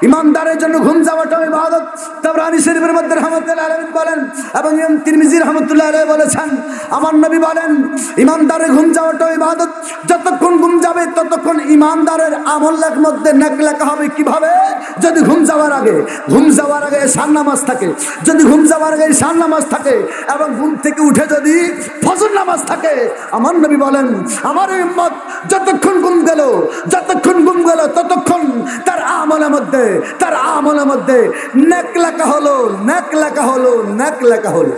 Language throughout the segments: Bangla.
ইমানদারের জন্য ঘুম যাওয়াটাও ইবাদত। তাবরানী শরীফের মধ্যে রাহমাতুল্লাহ আলাইহি বলেন এবং ইমাম তিরমিজি রাহমাতুল্লাহ আলাইহি বলেছেন, আমার নবী বলেন ইমানদারের ঘুম যাওয়াটাও ইবাদত। যতক্ষণ ঘুম যাবে ততক্ষণ ইমানদারের আমলের মধ্যে নেক লেখা হবে। কিভাবে? যদি ঘুম যাওয়ার আগে ঈশার নামাজ থাকে, যদি ঘুম যাওয়ার আগে ঈশার নামাজ থাকে এবং ঘুম থেকে উঠে যদি ফজর নামাজ থাকে, আমার নবী বলেন আমার উম্মত যতক্ষণ ঘুম গেল ততক্ষণ তার আমলের মধ্যে নেক লেখা হলো।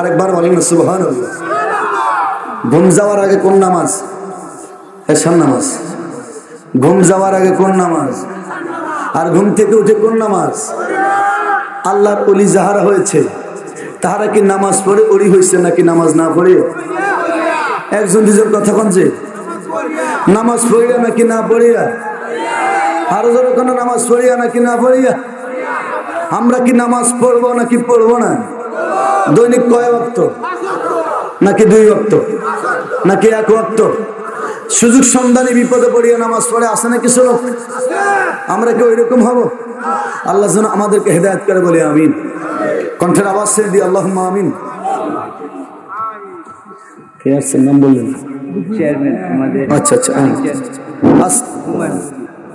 আরেকবার বলেন সুবহানাল্লাহ। ঘুম যাওয়ার আগে কোন নামাজ? ঈশার নামাজ। ঘুম যাওয়ার আগে কোন নামাজ? আর ঘুম থেকে উঠে কোন নামাজ? আল্লাহর ওলি যাহারা হয়েছে তাহারা কি নামাজ পড়ে ওলি হয়েছে নাকি নামাজ না পড়ে? একজন দুজন কথা কনছে, নামাজ পড়িয়া নাকি না পড়িয়া? আরো জোরে কোনো নামাজ পড়িয়া নাকি না পড়িয়া? আমরা কি নামাজ পড়বো নাকি পড়বো না? দৈনিক কয় ওয়াক্ত? নাকি 2 ওয়াক্ত নাকি 1 ওয়াক্ত? সুযোগ সন্ধানী বিপদে পড়িয়া নামাজ পড়ে আসে না কিছু লোক? আমরা কি ওইরকম হব? আল্লাহ যেন আমাদেরকে হেদায়েত করে, বলে আমিন। কণ্ঠের আওয়াজ ছেড়ে দিয়ে আল্লাহুম্মা আমিন। কে আসছেন নাম বললেন? চেয়ারম্যান আমাদের। আচ্ছা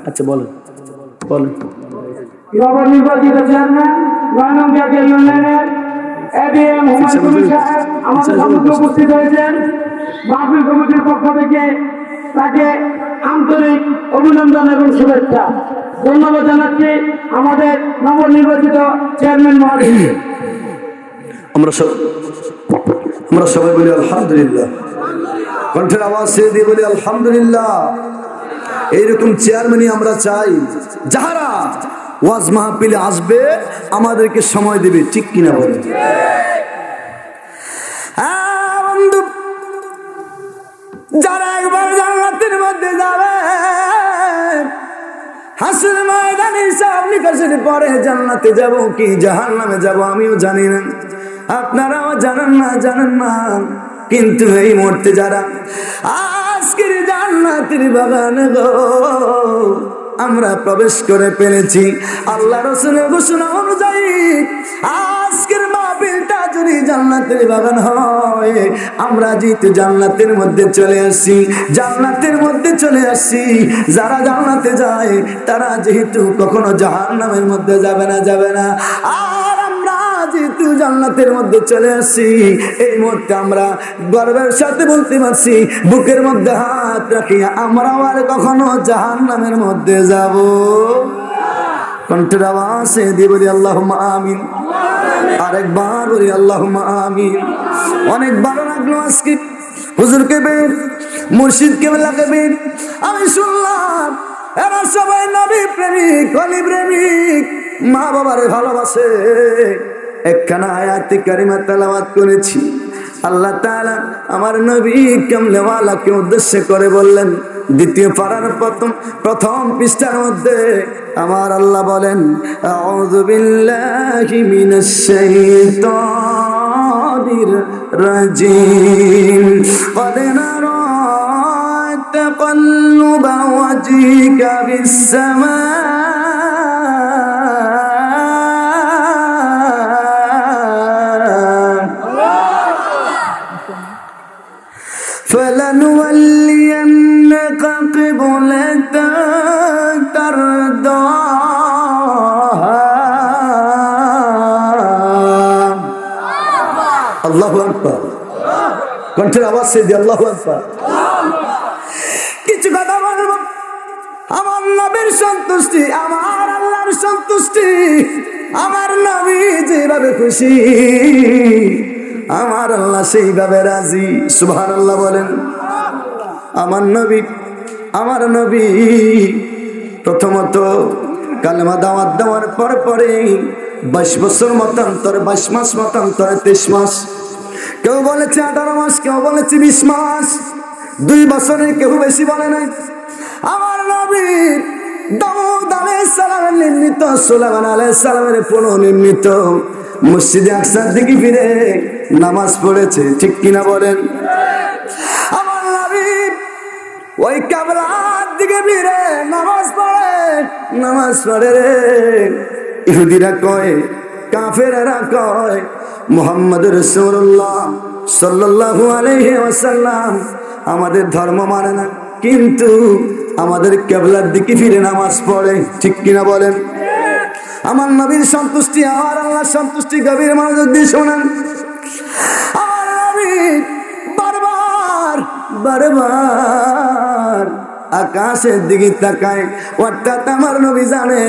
আচ্ছা বলেন। নবনির্বাচিত চেয়ারম্যান গায়ন জাতীয় ইউনিয়নের এবিএম হুমায়ুন কবির সাহেব আমাদের সম্মুখে উপস্থিত হয়েছেন। মাহফিল কমিটির পক্ষ থেকে তাকে আন্তরিক অভিনন্দন এবং শুভেচ্ছা ধন্যবাদ জানাচ্ছি আমাদের নবনির্বাচিত চেয়ারম্যান মহোদয়কে। আমরা সবাই বলি আলহামদুলিল্লাহ। কণ্ঠের আওয়াজ ছেড়ে দিয়ে বলি আলহামদুলিল্লাহ। এইরকম চেয়ারম্যানই আমরা চাই, যাহারা ওয়াজ মাহফিলে আসবে আমাদেরকে সময় দেবে, ঠিক কিনা বলেন? যারা একবার জান্নাতের মধ্যে যাবে, হাসর ময়দানে হিসাব নিকাশের পরে জান্নাতে যাব কি জাহান্নামে যাব আমিও জানি না, আপনারাও জানেন না। কিন্তু এই মুহূর্তে যারা আজকের জান্নাতের বাগানে গো আমরা প্রবেশ করে ফেলেছি, আল্লাহ রাসূলের ঘোষণা অনুযায়ী আজকের মাহফিলটা যদি জান্নাতের বাগান হয়, আমরা যেহেতু জান্নাতের মধ্যে চলে আসছি, যারা জান্নাতে যায় তারা যেহেতু কখনো জাহান্নামের মধ্যে যাবে না। আর আমরা যেহেতু জান্নাতের মধ্যে চলে আসছি, এই মুহূর্তে আমরা গর্বের সাথে বলতে পারছি, বুকের মধ্যে হাত রাখি, আমরা আর কখনো জাহান্নামের মধ্যে যাব। কণ্ঠের আওয়াজে দিয়ে বলি আল্লাহুম্মা আমিন। আরেকবার বলি আল্লাহুম্মা আমিন। অনেক ভালো লাগলো আজকে হুজুর কেবের, মুর্শিদ কেবলা কেবের আমি শুনলাম এরা সবাই নবী প্রেমিক, ওলি প্রেমিক, মা বাবারে ভালোবাসে। একখানা আয়াতে কারিমা তেলাওয়াত করেছি। আল্লাহ তাআলা আমার নবী কামলেওয়ালাকে উদ্দেশ্য করে বললেন, দ্বিতীয় পারার প্রথম পৃষ্ঠার মধ্যে আমার আল্লাহ বলেন, আউযু বিল্লাহি মিনাশ শাইতানির রাজিম, ক্বাদ নারা তাকাল্লুবা ওয়াজহিকা ফিস সামা فلنولينك قبلة ترضاها। আল্লাহু আকবার। কণ্ঠের আওয়াজ সে দিয়ে আল্লাহু আকবার। কিছু কথা বলবো, আমার নবীর সন্তুষ্টি, আমার আল্লাহর সন্তুষ্টি, আমার নবী যেভাবে খুশি আমার আল্লাহ সেইভাবে রাজি। সুবহানাল্লাহ বলেন। আমার নবী প্রথমত কালেমা দাওয়াত দেওয়ার পরে 22 বছর মতান্তরে, 22 মাস মতান্তরে 23 মাস, কেউ বলেছে 18 মাস, কেউ বলেছে 20 মাস, 2 বছরে কেউ বেশি বলে নাই। আমার নবী দাউদ আলাইহিস সালামের নির্মিত, সুলাইমান আলাইহিস সালামের পুনর্নির্মিত মসজিদে আকসার দিকে ফিরে নামাজ পড়েছে, ঠিক কিনা বলেন? আমার নবী ওই কাবলার দিকে ফিরে নামাজ পড়ে নামাজ পড়ে রে। ইহুদিরা কয়, কাফেররা কয় মুহাম্মদ রাসূলুল্লাহ সাল্লাল্লাহু আলাইহি ওয়াসাল্লাম আমাদের ধর্ম মানে না, কিন্তু আমাদের কিবলার দিকে ফিরে নামাজ পড়ে। ঠিক কিনা বলেন? আমার নবীর সন্তুষ্টি, আমার আল্লাহর সন্তুষ্টি গভীর মনোযোগ দিয়ে শোনেন। আমার নবী বারবার বারবার আকাশের দিকে তাকায়, অর্থাৎ আমার নবী জানে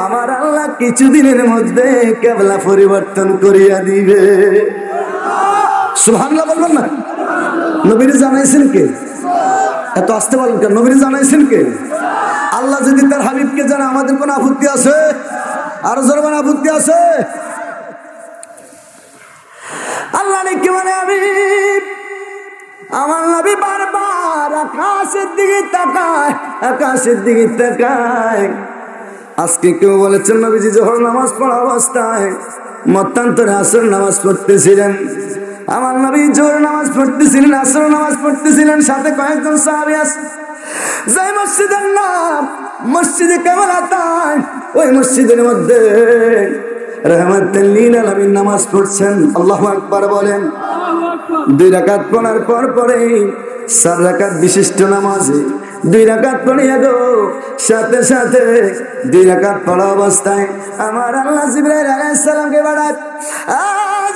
আমার আল্লাহ কিছুদিনের মধ্যে কিবলা পরিবর্তন করিয়া দিবে। সুবহানাল্লাহ বলবেন না? নবীর জানাইছেন কে? এত আসতে বলেন কেন? নবীর জানাইছেন কে? আল্লাহ যদি তার হাবিবকে জানে, আমাদের কোনো আপত্তি আছে? আরো জোরে কোনো আপত্তি আছে? আল্লাহ নাকি মানে আমি, আমার নবী বারবার আকাশের দিকে তাকায়, আকাশের দিকে তাকায়। আজকে কেউ বলেছেন নবীজি যখন নামাজ পড়া অবস্থায় মতান্তরে আসর নামাজ পড়তেছিলেন, আমার নবী জোহর নামাজ পড়তেছিলেন, আসর নামাজ পড়তেছিলেন, সাথে কয়েকজন সাহাবী আছে। যে মসজিদের নাম মসজিদে কিবলাতান, ওই মসজিদের মধ্যে রাহমাতুল লিল আলামিন নামাজ পড়ছেন। আল্লাহু আকবার বলেন। 2 রাকাত পড়ার পর পরে 4 রাকাত বিশিষ্ট নামাজে 2 রাকাত পড়িয়া গো, সাথে সাথে 2 রাকাত পড়া অবস্থায় আমার আল্লাহ জিবরাইল আলাইহিস সালামকে পাঠায়,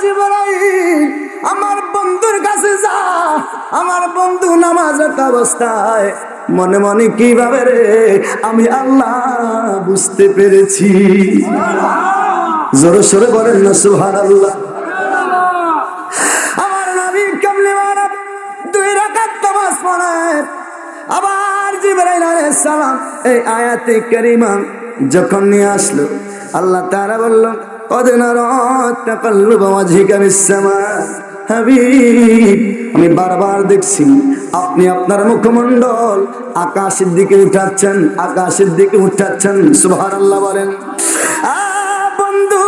জিবরাইল আমার বন্ধুর কাছে যা, আমার বন্ধু নামাজরত অবস্থায় মনে মনে কিভাবে রে আমি আল্লাহ বুঝতে পেরেছি। জোরে সোরে বলেন না সুবহানাল্লাহ। আমার নবী কামলিওয়ালা 2 রাকাত নামাজ পড়ে, আবার জিবরাইল আলাইহিস সালাম এই আয়াতে কারিমা যখন নিয়ে আসলো, আল্লাহ তাআলা বলল কদ নারা তাকাল্লুবা ওয়াজহিকা বিস-সামা। হাবিব, আমি বারবার দেখছি আপনি আপনার মুখমণ্ডল আকাশের দিকে উঠাচ্ছেন, আকাশের দিকে উঠাচ্ছেন। সুবহানাল্লাহ বলেন। বন্ধু,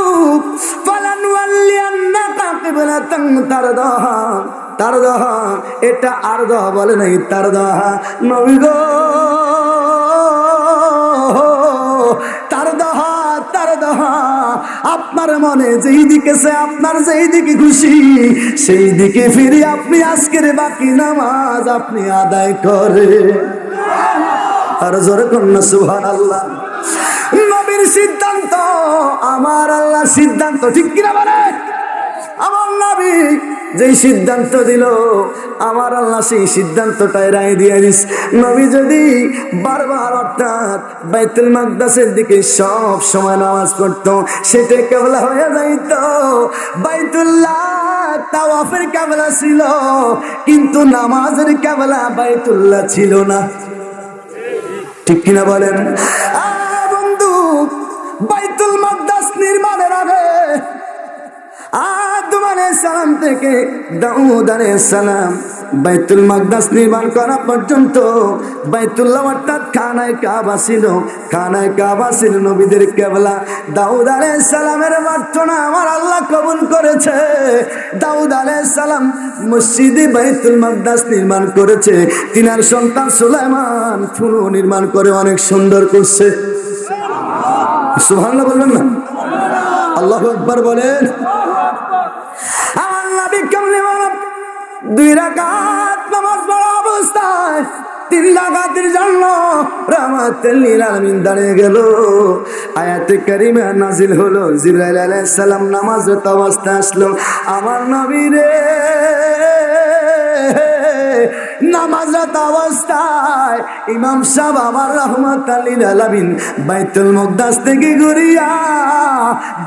ফালানুওয়াল্লিয়ান্নাকা কিবলাতান তারদাহা, তারদাহা এটা আরদাহ বলে নাই, তারদাহা। নবী গো তারদাহা, তারদাহা আপনার মনে যেই দিকে সে, আপনার যেই দিকে খুশি সেই দিকে ফিরে আপনি আজকের বাকি নামাজ আপনি আদায় করে। আর জোরে কন্যা সুবহানাল্লাহ। নবীর সিদ্ধান্ত, আমার আল্লাহ সিদ্ধান্ত, ঠিক কিনা বলে? আমার নবী যেই সিদ্ধান্ত দিল, আমার আল্লাহ সেই সিদ্ধান্তটাই রায় দিয়ে দিস। নবী যদি বারবার অর্থাৎ বাইতুল মাকদাসের দিকে সব সময় নামাজ পড়তো, সেটা কিবলা হয়ে যাইত। বাইতুল্লাহ তাওয়াফের কিবলা ছিল, কিন্তু নামাজের কিবলা বাইতুল্লাহ ছিল না। ঠিক কিনা বলেন? বন্ধু, বাইতুল মাকদাস নির্মাণের আগে আদম আলাইহিস সালাম থেকে দাউদ আলাইহিস সালাম বাইতুল মাকদাস নির্মাণ করা পর্যন্ত বাইতুল্লাহ অর্থাৎ খানায় কাবা ছিল, খানায় কাবা ছিল নবীদের কিবলা। দাউদ আলাইহিস সালামের প্রার্থনা আমার আল্লাহ কবুল করেছে। দাউদ আলাইহিস সালাম মসজিদে বাইতুল মাকদাস নির্মাণ করেছে, তিনার সন্তান সুলাইমান পুরো নির্মাণ করে অনেক সুন্দর করছে। সুবহানাল্লাহ বলবেন না? আল্লাহু আকবার বলেন। আমার নবী কামলিওয়ালা 2 রাকাত নামাজ পড়া অবস্থায় 3 রাকাতের জন্য রাহমাতুল লিল আলামিন দাঁড়িয়ে গেল। আয়াতে কারিমা নাজিল হলো, জিবরাইল আলাইহিস সালাম নামাজরত অবস্থায় আসলো। আমার নবী রে নামাজরত অবস্থায় ইমাম সাহেব আমার রাহমাতুল লিল আলামিন বাইতুল মুকদ্দাস থেকে ঘুরিয়া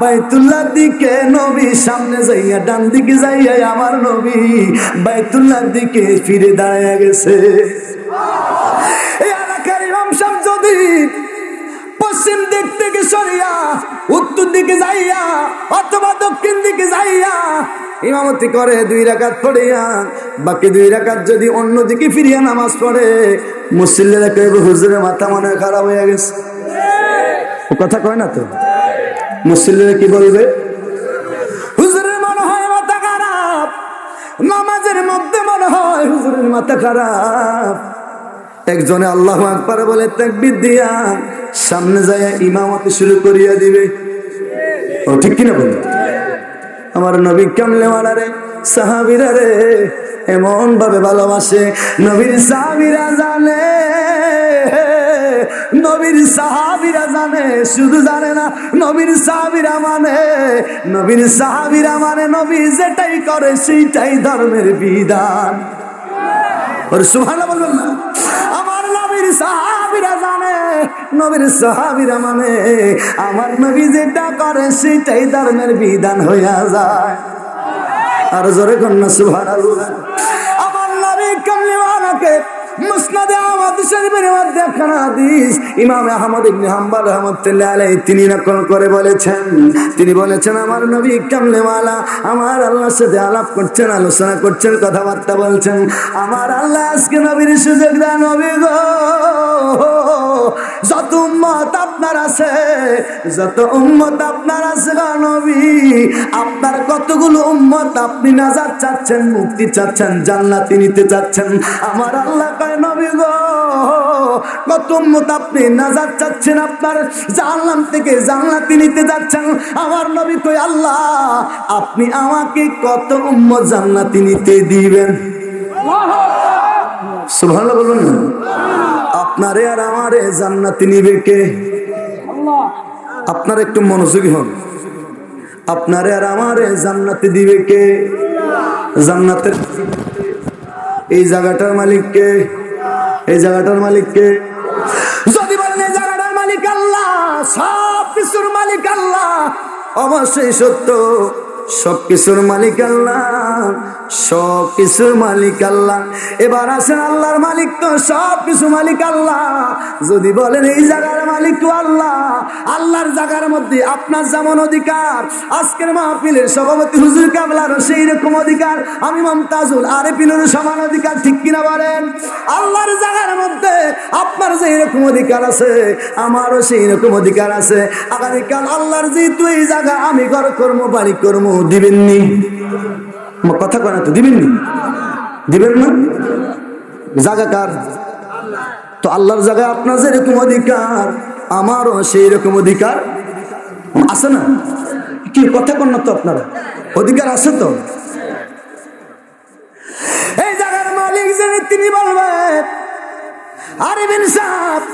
বাইতুল্লাহর দিকে নবী সামনে যাইয়া, ডান দিকে যাইয়া আমার নবী বাইতুল্লাহর দিকে ফিরে দাঁড়িয়ে গেছে। এই এলাকার ইমাম সাহেব যদি পশ্চিম দিক থেকে সরিয়া উত্তর দিকে যাইয়া অথবা দক্ষিণ দিকে যাইয়া ইমামতি করে 2 রাকাত পড়িয়া, বাকি 2 রাকাত যদি অন্য দিকে ফিরিয়া নামাজ পড়ে, মুসল্লিরা কইবে হুজুরের মাথা মনে খারাপ হয়ে গেছে। ও কথা কয় না তো? মুসল্লিরা কি বলবে? হুজুরের মনে হয় মাথা খারাপ, নামাজের মধ্যে মনে হয় হুজুরের মাথা খারাপ। একজনে আল্লাহু আকবার বলে তাকবীর দিয়া সামনে যায় ইমামতি শুরু করিয়া দিবে। ও ঠিক কিনা বলুন? আমার নবী কামলেওয়ালা রে, সাহাবীরা রে এমন ভাবে ভালোবাসে, নবীর সাহাবীরা জানে, নবীর সাহাবীরা জানে, শুধু জানে না, নবীর সাহাবীরা মানে, নবীর সাহাবীরা মানে নবী যেটাই করে সেইটাই ধর্মের বিধান। ওর সুবহানাল্লাহ বলবেন না? আমার নবীর সাহাবীরা জানে, নবীর সাহাবীরা মানে আমার নবী যেটা করে সেটাই ধর্মের বিধান হইয়া যায়। আর জোরে কন্যা সুবহানাল্লাহ। আমার নবী কামলিওয়ালাকে মুসনাদে আহমদ শরীফের মধ্যে একখানা হাদিস ইমাম আহমদ ইবনে হাম্বল রাহমাতুল্লাহ আলাইহি তিনি নকল করে বলেছেন, তিনি বলেছেন আমার নবী কামলিওয়ালা আমার আল্লাহর সাথে আলাপ করছেন, আলোচনা করছেন, কথাবার্তা বলছেন। আমার আল্লাহ আজকে নবীর সুযোগ দেন, নবী গো যত উম্মত আপনার আছে, যত উম্মত আপনার আছে গো নবী, আপনার কতগুলো উম্মত আপনি নাজাত চাচ্ছেন, মুক্তি চাচ্ছেন, জান্নাতি নিতে চাচ্ছেন। আমার আল্লাহ কয় নবী গো কত উম্মত আপনি নাজাত চাচ্ছেন, আপনার জাহান্নাম থেকে জান্নাতি নিতে যাচ্ছেন। আমার নবী কয় আল্লাহ আপনি আমাকে কত উম্মত জান্নাতি নিতে দিবেন? সুবহানাল্লাহ বলবেন না? আপনারে আর আমারে জান্নাতি নিবে কে? আপনারা একটু মনোযোগী হন। আপনারে আর আমারে জান্নাতি দিবে কে? জান্নাতের এই জায়গাটার মালিক কে? এই জায়গাটার মালিক কে? যদি বলেন এই জায়গাটার মালিক আল্লাহ, সব কিছুর মালিক আল্লাহ, অবশ্যই সত্য। সব কিছুর মালিক আল্লাহ, সব কিছুর মালিক আল্লাহ। এবার আসেন আল্লাহর মালিক তো সব কিছু মালিক আল্লাহ। যদি বলেন এই জায়গার মালিক তো আল্লাহ, আল্লাহর জায়গার মধ্যে আপনার যেমন অধিকার, আজকের মাহফিলের সভাপতি হুজুর কাবলারও সেই রকম অধিকার, আমি মুমতাজুল আরেফিনের সমান অধিকার, ঠিক কিনা বলেন? আল্লাহর জায়গার মধ্যে আপনার যেই রকম অধিকার আছে আমারও সেই রকম অধিকার আছে। আগামীকাল আল্লাহর যেহেতু এই জায়গা আমি ঘর কর্ম বাড়ি কর্ম দিবেননি, কথা কয় না তো, দিবেননি? দিবেন না? জায়গা কার? তো আল্লাহর জায়গায় আপনার যেরকম অধিকার আমারও সেই রকম অধিকার আছে না? কি কথা কন না তো, আপনারা অধিকার আছে তো? এই জায়গার মালিক যিনি তিনি বলবেন আরিফিন সাহেব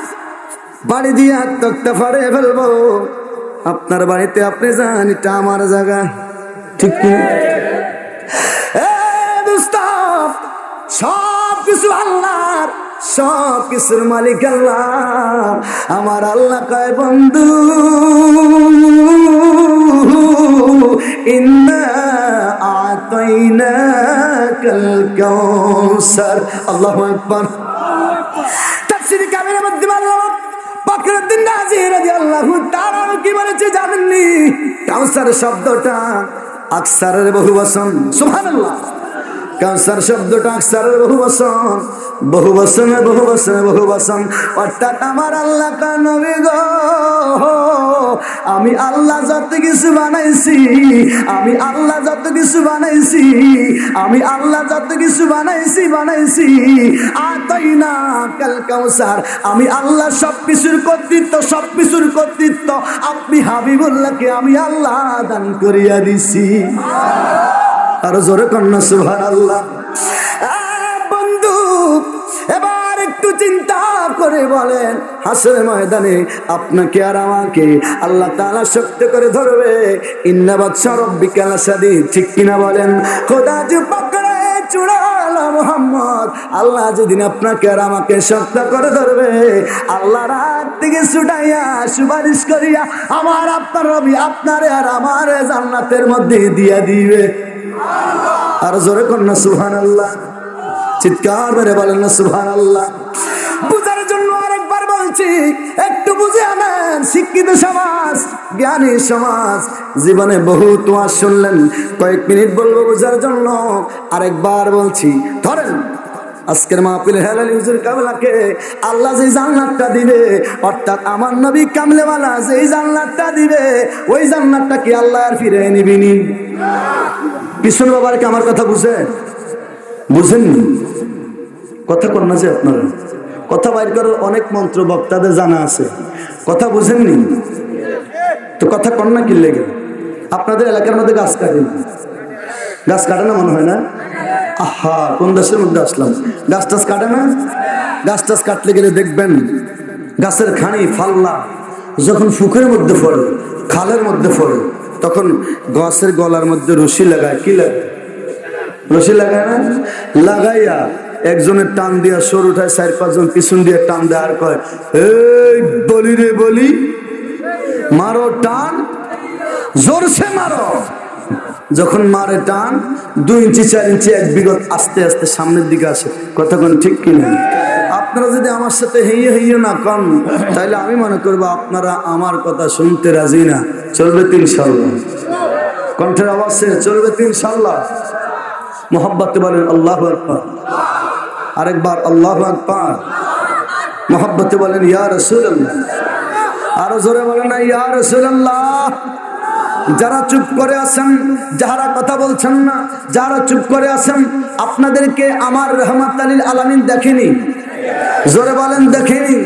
বাড়ি দিয়া তক্তা ফাড়ে ফেলবো, আপনার বাড়িতে আপনি যান, এটা আমার জায়গা, ঠিক কি? সব কিছু আল্লাহর, সব কিছুর মালিক আল্লাহ। আমার আল্লাহ কয় বন্ধু ইন্না আতাইনাকাল কাউসার। আল্লাহু আকবার। তাফসীরে কামিলের মধ্যে আল্লাহ ফখরুদ্দীন রাজি রাদিয়াল্লাহু তাআলা কি বলেছে জানেননি? কাউসার শব্দটা আকসারের বহুবচন। সুবহানাল্লাহ। কাউসার শব্দটা আকসারের বহুবচন, বহুবচনে বহুবচনে বহুবচন। অর্থাৎ আমার আল্লাহ কা নবী গো আমি আল্লাহ যত কিছু বানাইছি, আমি আল্লাহ যত কিছু বানাইছি, আমি আল্লাহ যত কিছু বানাইছি আতাইনা কাল কাউসার, আমি আল্লাহ সব কিছুর কর্তৃত্ব, সব কিছুর কর্তৃত্ব আপনি হাবিবুল্লাহকে আমি আল্লাহ দান করিয়া দিছি। আর জোরে কন্যা সুবহানাল্লাহ। বন্ধু এবার একটু চিন্তা করে বলেন, হাসরের ময়দানে আপনাকে আর আমাকে আল্লাহ তাআলা শক্ত করে ধরবে। ইন্না বাদশা রাব্বিকা লাশাদীদ, ঠিক কিনা বলেন? খোদা যে পকড়ে চুড়ালা মুহাম্মদ, আল্লাহ যেদিন আপনাকে আর আমাকে শক্ত করে ধরবে, আল্লাহ রাত থেকে ছুটাইয়া সুপারিশ করিয়া আমার আপনার রবি আপনারে আর আমারে জান্নাতের মধ্যে দিয়া দিবে। আর জোরে কন্যা সুবহানাল্লাহ। চিৎকার মেরে বলেন না সুবহানাল্লাহ। বুঝার জন্য আরেকবার বলছি, একটু বুঝে আনেন। শিক্ষিত সমাজ, জ্ঞানী সমাজ, জীবনে বহুত ওয়াজ শুনলেন, কয়েক মিনিট বলবো বুঝার জন্য, আরেকবার বলছি। ধরেন আজকের মাহফিলে হেলালি হুজুর কাবলাকে আল্লাহ যে জান্নাতটা দিবে, অর্থাৎ আমার নবী কামলেওয়ালা যে জান্নাতটা দিবে, ওই জান্নাতটা কি আল্লাহ আর ফিরে নিবিনি? পিছন বাবার কি আমার কথা বুঝেননি? কথা কর না যে আপনারা কথা বাইর করার অনেক মন্ত্র বক্তাদের জানা আছে, কথা বুঝেননি তো? কথা কন না কি লেগে? আপনাদের এলাকার মধ্যে গাছ কাটেন, গাছ কাটে না মনে হয় না? আহা, কোন দেশের মধ্যে আসলাম? গাছ টাছ কাটে না? গাছ টাছ কাটলে গেলে দেখবেন গাছের খানি ফাল্লা যখন পুকুরের মধ্যে পড়ে, খালের মধ্যে পড়ে, তখন গাছের গলার মধ্যে রশি লাগায়। কি লাগে? রশি লাগায় না? লাগাইয়া একজনের টান দিয়া সর উঠায়, 4-5 জন পিছন দিয়ে টান দেয়, আর কয় এই বলি রে বলি, মারো টান, জোরসে মারো। যখন মারে টান 2 ইঞ্চি 4 ইঞ্চি 1 বিগত আস্তে আস্তে সামনের দিকে আসে। কতক্ষণ ঠিক কিনা? আপনারা যদি আমার সাথে হেইয়ে হেইয়ে না কন, তাহলে আমি মনে করবো আপনারা আমার কথা শুনতে রাজি না। চলবে তো ইনশাআল্লাহ? কণ্ঠের আওয়াজ চলবে তো ইনশাআল্লাহ? মোহাব্বতে বলেন আল্লাহু আকবার। আরেকবার আল্লাহু আকবার। মোহাব্বতে বলেন ইয়া রাসূলুল্লাহ। আরো জোরে বলেন না ইয়া রাসূলুল্লাহ। যারা চুপ করে আছেন, যারা কথা বলছেন না, যারা চুপ করে আছেন, আপনাদেরকে আমার রাহমাতুল লিল আলামিন দেখেনি? জোরে বলেন দেখেনি?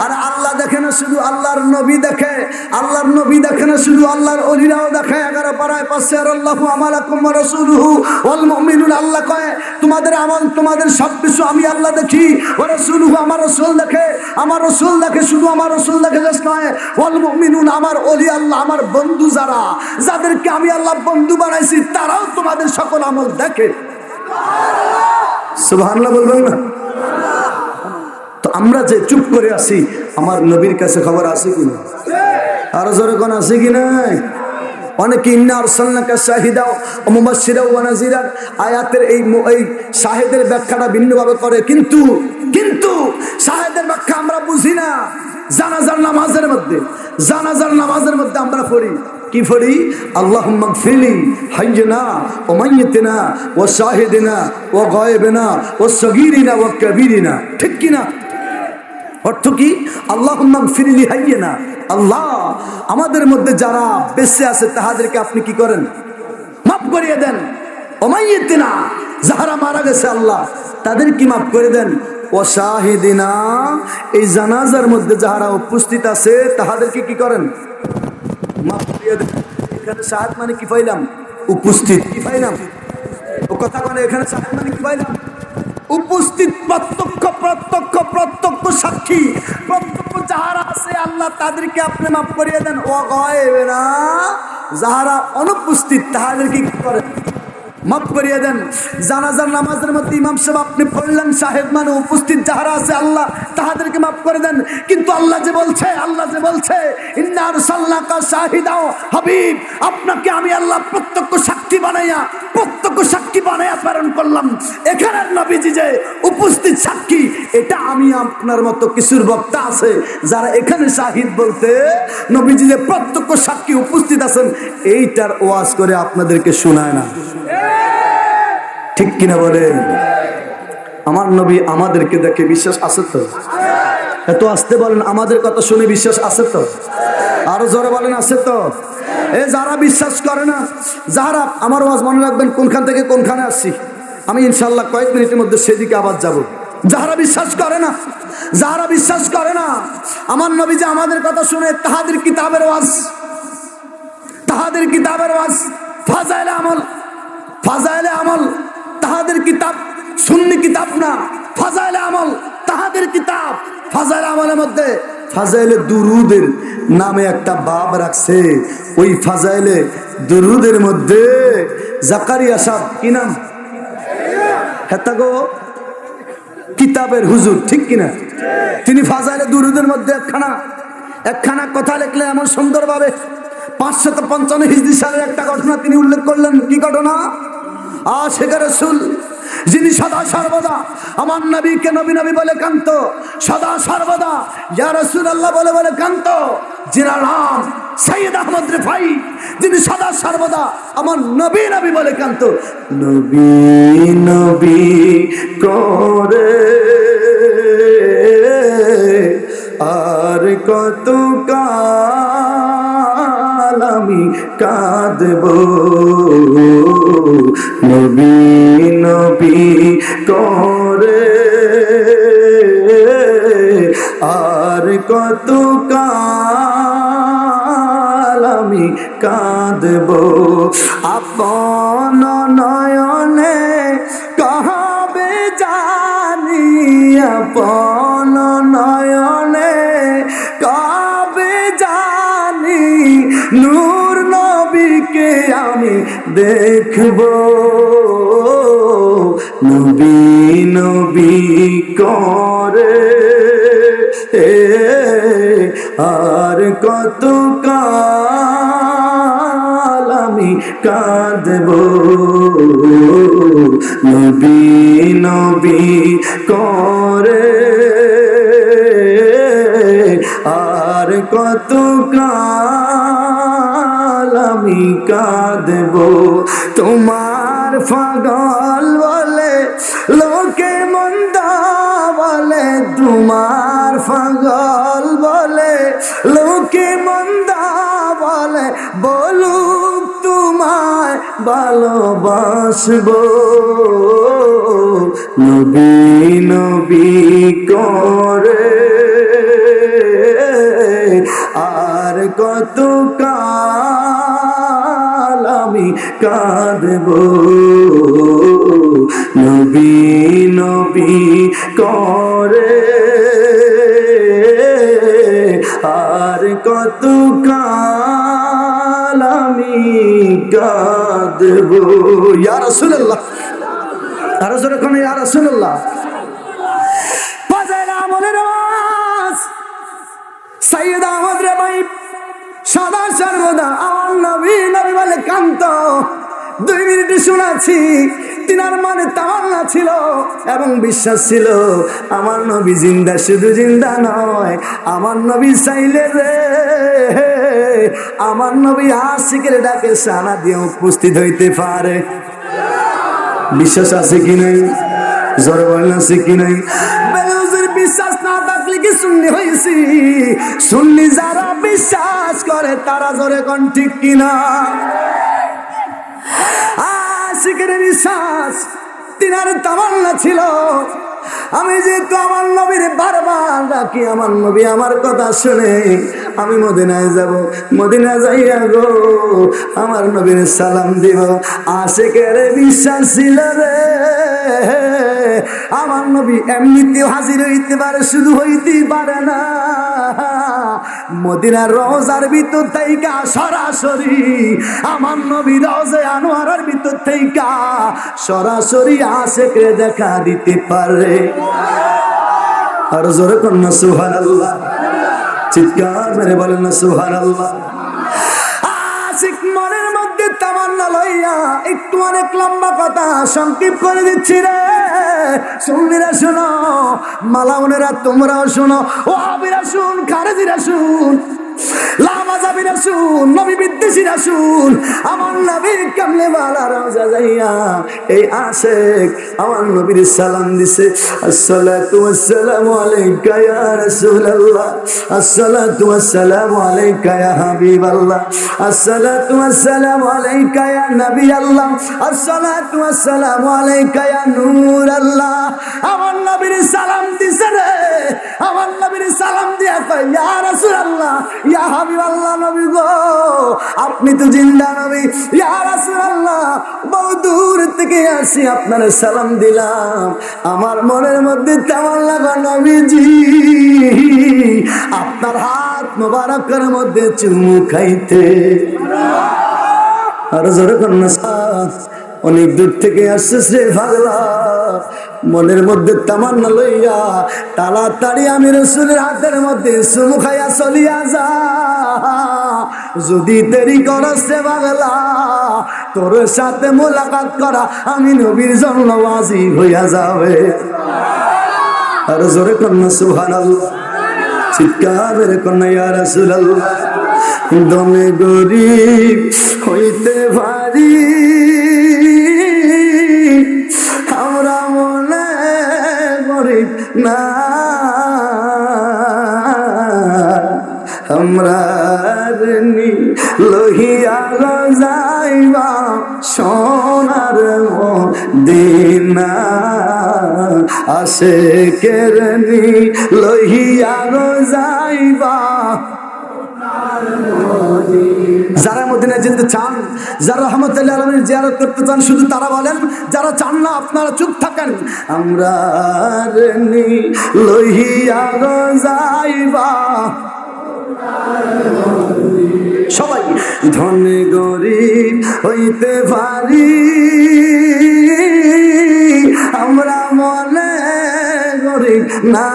আর আল্লাহ দেখে না শুধু আল্লাহর নবী দেখে, আল্লাহর নবী দেখে না শুধু আল্লাহর ওলিরাও দেখে। 11 পারায় পাশে আল্লাহু আমালাকুম ওয়া রাসূলুহু ওয়াল মুমিনুন, আল্লাহ কয় তোমাদের আমল তোমাদের সবকিছু আমি আল্লাহ দেখি। ওয়া রাসূলুহু, আমার রাসূল দেখে, আমার রাসূল দেখে, শুধু আমার রাসূল দেখে জাস্ট নয়, ওয়াল মুমিনুন, আমার ওলি আল্লাহ, আমার বন্ধু যারা, যাদেরকে আমি আল্লাহ বন্ধু বানাইছি, তারাও তোমাদের সকল আমল দেখে। সুবহানাল্লাহ বলবেন না? তো আমরা যে চুপ করে আছি, আমার নবীর কাছে খবর আছে কিনা? আরো জোরে কোন আছে কি নাই? অনেকে ইন্না আরসালনাকা শাহিদা ওয়া মুবাশশিরা ওয়া নাযিরা আয়াতের এই শাহিদের ব্যাখ্যাটা ভিন্নভাবে করে, কিন্তু শাহিদের ব্যাখ্যা আমরা বুঝি না। জানাজার নামাজের মধ্যে আমরা পড়ি কি পড়ি? আল্লাহুম্মা গফিরলি হাইয়িনা ওয়া মাইয়িতিনা ওয়া শাহিদিনা ওয়া গায়বিনা ওয়া সগীরিনা ওয়া কাবীরিনা। ঠিক কি না? অর্থ কি? আল্লাহুম্মা গফিরলি হাইয়িনা, আল্লাহ আমাদের মধ্যে যারা বেঁচে আছে তাদেরকে আপনি কি করেন? মাফ করিয়ে দেন। ওয়া মাইয়িতিনা, যারা মারা গেছে আল্লাহ তাদের কি মাফ করে দেন। ওয়া শাহিদিনা, এই জানাজার মধ্যে যারা উপস্থিত আছে তাদেরকে কি করেন? মাফ করিয়ে দেন। এখানে শাহাদ মানে কি পাইলাম? উপস্থিত। কি পাইলাম? ও কথা বলে, এখানে শাহাদ মানে কি পাইলাম? উপস্থিত, প্রত্যক্ষ সাক্ষী, প্রত্যক্ষ যাহারা আছে আল্লাহ তাদেরকে আপনি মাফ করিয়ে দেন। ও গায়বেনা, যাহারা অনুপস্থিত তাদেরকে কি করেন? মাফ করিয়ে দেন। জানাজার নামাজের মধ্যে ইমাম সাহেব আপনি পড়লেন, সাহেব মানে উপস্থিত যাহারা আছে আল্লাহ তাদেরকে মাফ করে দেন। কিন্তু আল্লাহ যে বলছে ইন্না আরসালনাকা শাহিদা, হাবিব আপনাকে আমি আল্লাহ প্রত্যক্ষ সাক্ষী বানাইয়া প্রেরণ করলাম। এখানের নবীজি যে উপস্থিত সাক্ষী, এটা আমি আপনার মতো কিছুর বক্তা আছে যারা এখানে শাহিদ বলতে নবীজি যে প্রত্যক্ষ সাক্ষী উপস্থিত আছেন এইটার ওয়াজ করে আপনাদেরকে শোনায় না। ঠিক কিনা বলেন? আমার নবী আমাদেরকে দেখে বিশ্বাস আছে তো? এত আসতে বলেন, আমাদের কথা শুনে বিশ্বাস আছে তো? আরো জোরে বলেন আছে তো? এ যারা বিশ্বাস করে না, যারা, আমার ওয়াজ মনে রাখবেন কোনখান থেকে কোনখানে আসছি আমি, ইনশাল্লাহ কয়েক মিনিটের মধ্যে সেদিকে আবার যাব। যারা বিশ্বাস করে না আমার নবী যে আমাদের কথা শুনে, তাহাদের কিতাবের ওয়াজ, ফাজাইলে আমল তাহাদের কিতাব, সুন্নি কিতাব না, ফাজাইলে আমল তাহাদের কিতাব। ফাজাইলে আমলের মধ্যে ফাজাইলে দুরুদের নামে একটা বাব রাখছে। ওই ফাজাইলে দুরুদের মধ্যে জাকারিয়া সাহেব, কি নাম? হেতাগো কিতাবের হুজুর, ঠিক কিনা? তিনি ফাজাইলে দুরুদের মধ্যে একখানা কথা লিখলে এমন সুন্দরভাবে 555 হিজরি সালের একটা ঘটনা তিনি উল্লেখ করলেন। কি ঘটনা? আশিক রাসূল যিনি সদা সর্বদা আমার নবীকে নবী বলে কান্ত, সদা সর্বদা ইয়া রাসূলুল্লাহ বলে কান্ত, যিনি নাম সৈয়দ আহমদ রিফাই, যিনি সদা সর্বদা আমার নবী বলে কান্ত। নবী করে আর কত আমি কাঁদব, নবী করে আর কত কাল আমি কাঁদব আপন নয়নে কবে জানি আপন নয়নে কবে জানি নূর নবীকে আমি দেখব নবী নবী করে আর কত কাল আমি কাঁদব নবী নবী করে আর কত কাল আমি কাঁদব তোমার পাগল বলে লোকে মন্দ বলে তোমার পাগল বলে লোকে মন্দ বলে বলুক তোমায় ভালোবাসবো নবী নবী করে আর কত কাল আমি কাঁদব নবী নবী করে আর কত কাল আমি কাঁদব ইয়া রাসূলুল্লাহ আর জোরে কোন ইয়া রাসূলুল্লাহ ফাজাইল আমলের আওয়াজ সাইয়্যিদ আহমদ রেবাই সদা সর্বদা আমার নবী নবী বলে কান্ত 2 মিনিট শোনাচ্ছি তিনার মনে তামান্না ছিল এবং বিশ্বাস ছিল আমার নবী জিন্দা শুধু জিন্দা নয় আমার নবী চাইলে রে আমার নবী আশিকের ডাকে সানা দিয়ে উপস্থিত হইতে পারে বিশ্বাস আছে কি নাই জোরে বলেন আছে কি নাই বেলুজের বিশ্বাস না থাকলে কি সুন্নি হইছি সুন্নি যারা বিশ্বাস করে তারা জোরে কোন ঠিক কিনা আশিকের বিশ্বাস তিনার তামান্না ছিল আমি যেহেতু আমার নবীর বারবার ডাকি আমার নবী আমার কথা শুনে আমি মদিনায় যাব মদিনা যাইয়া গো আমার নবীর সালাম দিব আশিকের বিশ্বাস ছিল রে আমার নবী এমনিতেও হাজির হইতে পারে শুধু হইতে পারে না মদিনার রওজার ভিতর থেকে সরাসরি আমার নবী রওজা আনোয়ারের ভিতর থেকে সরাসরি আশিককে দেখা দিতে পারে আর জোরে কন্যা সুবহানাল্লাহ চিৎকার মেরে বলেন না সুবহানাল্লাহ আশিক মনের মধ্যে তামান্না লইয়া একটু অনেক লম্বা কথা সংক্ষেপ করে দিচ্ছি রে শুনলিরা শোনো মালাউনেরা তোমরাও শোনো ও আবিরা শুন খারেজিরা শুন লামাজাবিরা শুন নবী বিদ্বেষীরা শুন আমার নবীর কামলে বালা রওজা যাইয়া এই আশিক আমার নবীর সালাম দিছে আসসালাতু ওয়াসসালামু আলাইকা ইয়া রাসূলুল্লাহ আসসালাতু ওয়াসসালামু আলাইকা ইয়া হাবিবাল্লাহ আসসালাতু ওয়াসসালামু আলাইকা ইয়া নবী আল্লাহ আসসালাতু ওয়াসসালামু আলাইকা ইয়া নূর আল্লাহ আমার নবীর সালাম দিছে রে আমার নবীর সালাম দিয়া কয় ইয়া রাসূলুল্লাহ ইয়া হাবিবাল্লাহ নবী গো আপনি তো জিন্দা নবী ইয়া রাসূলুল্লাহ বহু দূর থেকে আসি আপনার সালাম দিলাম আমার মনের মধ্যে তামান্না গো নবীজি আপনার হাত মোবারকের মধ্যে চুমু খাইতে আর জোরে কন্যা অনেক দূর থেকে আসছে রে পাগলা মনের মধ্যে তামান্না লইয়া তাড়াতাড়ি আমি রাসূলের হাতের মধ্যে চুমু খাইয়া চলিয়া যা যদি দেরি করস রে পাগলা তোর সাথে মোলাকাত করা আমি নবীর জন্য ওয়াজিব হইয়া যাবে আর জোরে কন্যা সুবহানাল্লাহ চিৎকার মেরে কন্যা ইয়া রাসূলুল্লাহ দমে গরিব হইতে পারি আমরা মনে গরিব না আমরা লহিয়া যাইবা সোনার মদিনা আশিকের লহিয়া যাইবা। যারা মদিনা যেতে চান, যারা রহমতুল্লাহ আলামিন জিয়ারত করতে চান, শুধু তারা বলেন, যারা চান না আপনারা চুপ থাকেন। আমরা লহিয়া যাইবা সবাই। ধনী গরিব হইতে পারি আমরা মনে গরিব না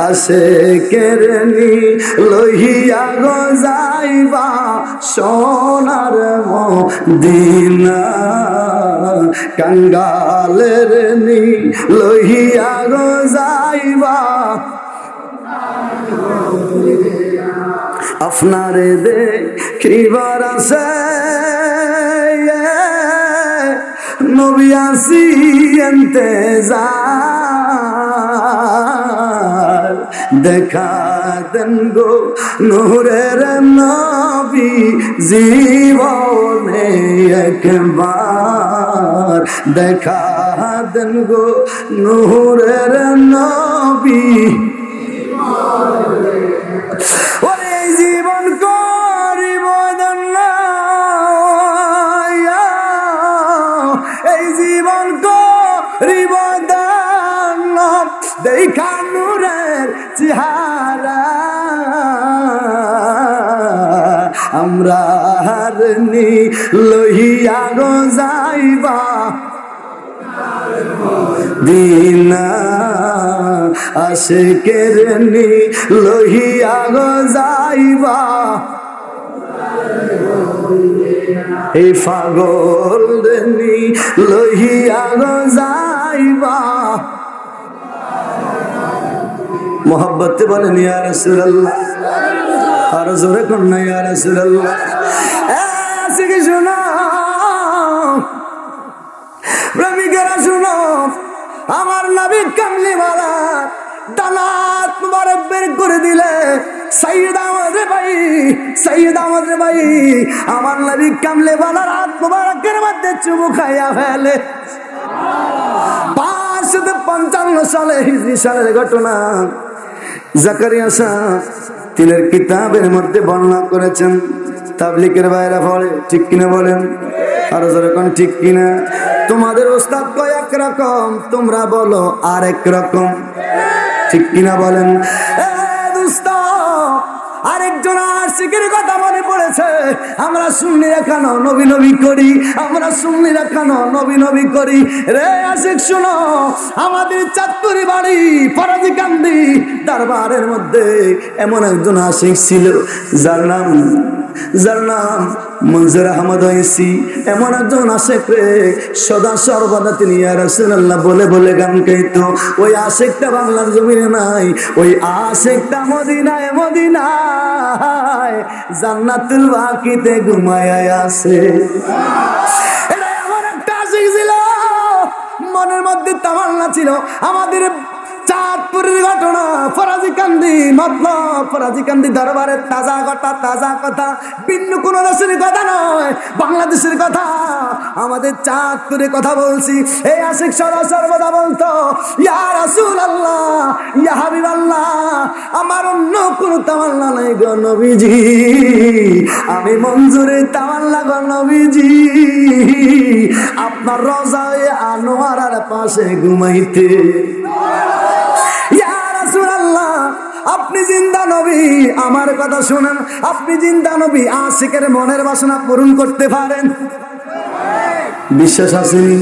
আশিকের লহিয়া যাইবা সোনার মদিনা কাঙ্গালের লহিয়া যাইবা। আপনারে দেখিবার আছে নবী আসি ইন্তেজার দেখা দেন গো নূরের নবী জীবনে একবার দেখা দেন গো নূরের নবী। ওরে জীবন করিব এই জীবন করিব দেখা নূরের চেহারা আমরা লহিয়া যাইবা দিনা আশিকের লহিয়া যাইবা। এই পাগল লহিয়া যাইবা। মোহাব্বতে বলেন ইয়া রাসূলুল্লাহ, আর জোরে কন্যা ইয়া রাসূলুল্লাহ। আশিক শুনো, প্রেমিকেরা শুনো, আমার নবী কামলিওয়ালা দানাত মুবারক বের করে দিলে সাইয়্যিদ আহমদ ভাই, সাইয়্যিদ আহমদ ভাই আমার নবী কামলিওয়ালার হাত মুবারকের মধ্যে চুমু খাইয়া ফেলে। 555 সালে হিজরি সালের ঘটনা জাকারিয়া সাহেব তিনের কিতাবের মধ্যে বর্ণনা করেছেন। তাবলীগের বাইরে পড়ে, ঠিক কিনা বলেন? আরো যেরকম ঠিক কিনা? তোমাদের ওস্তাদ কয় একরকম, তোমরা বলো আরেক রকম, ঠিক কিনা বলেন? আরেকজন আশিকের কথা মনে পড়েছে। আমরা সুন্নিরা কেন নবী নবী করি, আমরা সুন্নিরা কেন নবী নবী করি? রে আশিক শুনো, আমাদের চাঁদপুরি বাড়ি ফরাজিকান্দি দরবারের মধ্যে এমন একজন আশিক ছিল যার নাম মনজুর আহমদ ওয়াইসি। এমন একজন আশিক রে, সদা সর্বদা তিনি ইয়া রাসূলুল্লাহ বলে বলে গান গাইতো। ওই আশিকটা বাংলার জমিনে নাই, ওই আশিকটা মদিনায় মদিনায় জান্নাতুল বাকিতে ঘুমায় আছে। এটা এমন একটা আশিক ছিল, মনের মধ্যে তামান্না ছিল। আমাদের চাঁদপুরের ঘটনা, ফরাজিকান্দি মতলব ফরাজিকান্দি দরবারের তাজা কথা, ভিন্ন কোন দেশের কথা নয়, বাংলাদেশের কথা। আমাদের চাঁদপুরের কথা বলছি। এই আশিক সর্বদা বলতো ইয়া রাসূলুল্লাহ, ইয়া হাবিবাল্লাহ, আমার অন্য কোনো তামান্না নাই গো নবীজি, আমি মঞ্জুরের তামান্না গো নবীজি, আপনার রওজায়ে আনোয়ারার পাশে ঘুমাইতে। আপনি জিন্দা নবী, আমার কথা শুনেন, আপনি জিন্দা নবী, আশিকের মনের বাসনা পূরণ করতে পারেন। বিশ্বাস আসেনি?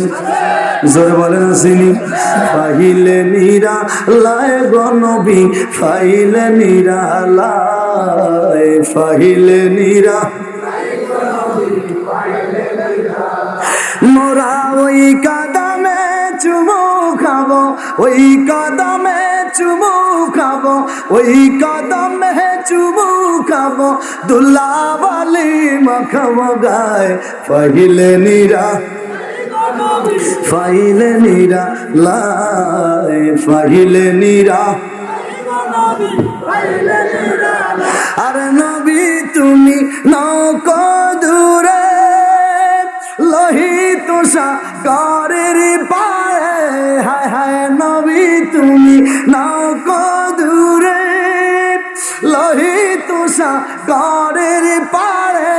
জোরে বলেন আসেনি? ফাইলে নিরা লায় গো নবী, ফাইলে নিরা লায়, ফাইলে নিরা মোরা ওই কাদামে চুমু খাবো, ওই কাদামে চুমু খাবো, ওই কদমে চুমু খাবো, দুলাবালি মাখাবো গায়, ফাইলে নিরা লাই, ফাইলে নিরা আরে নবী তুমি নৌকো দূরে লোহিত সাগরের পাড়ে, হায় হায় নবী তুমি নৌকো দূরে লোহিত সাগরের পাড়ে,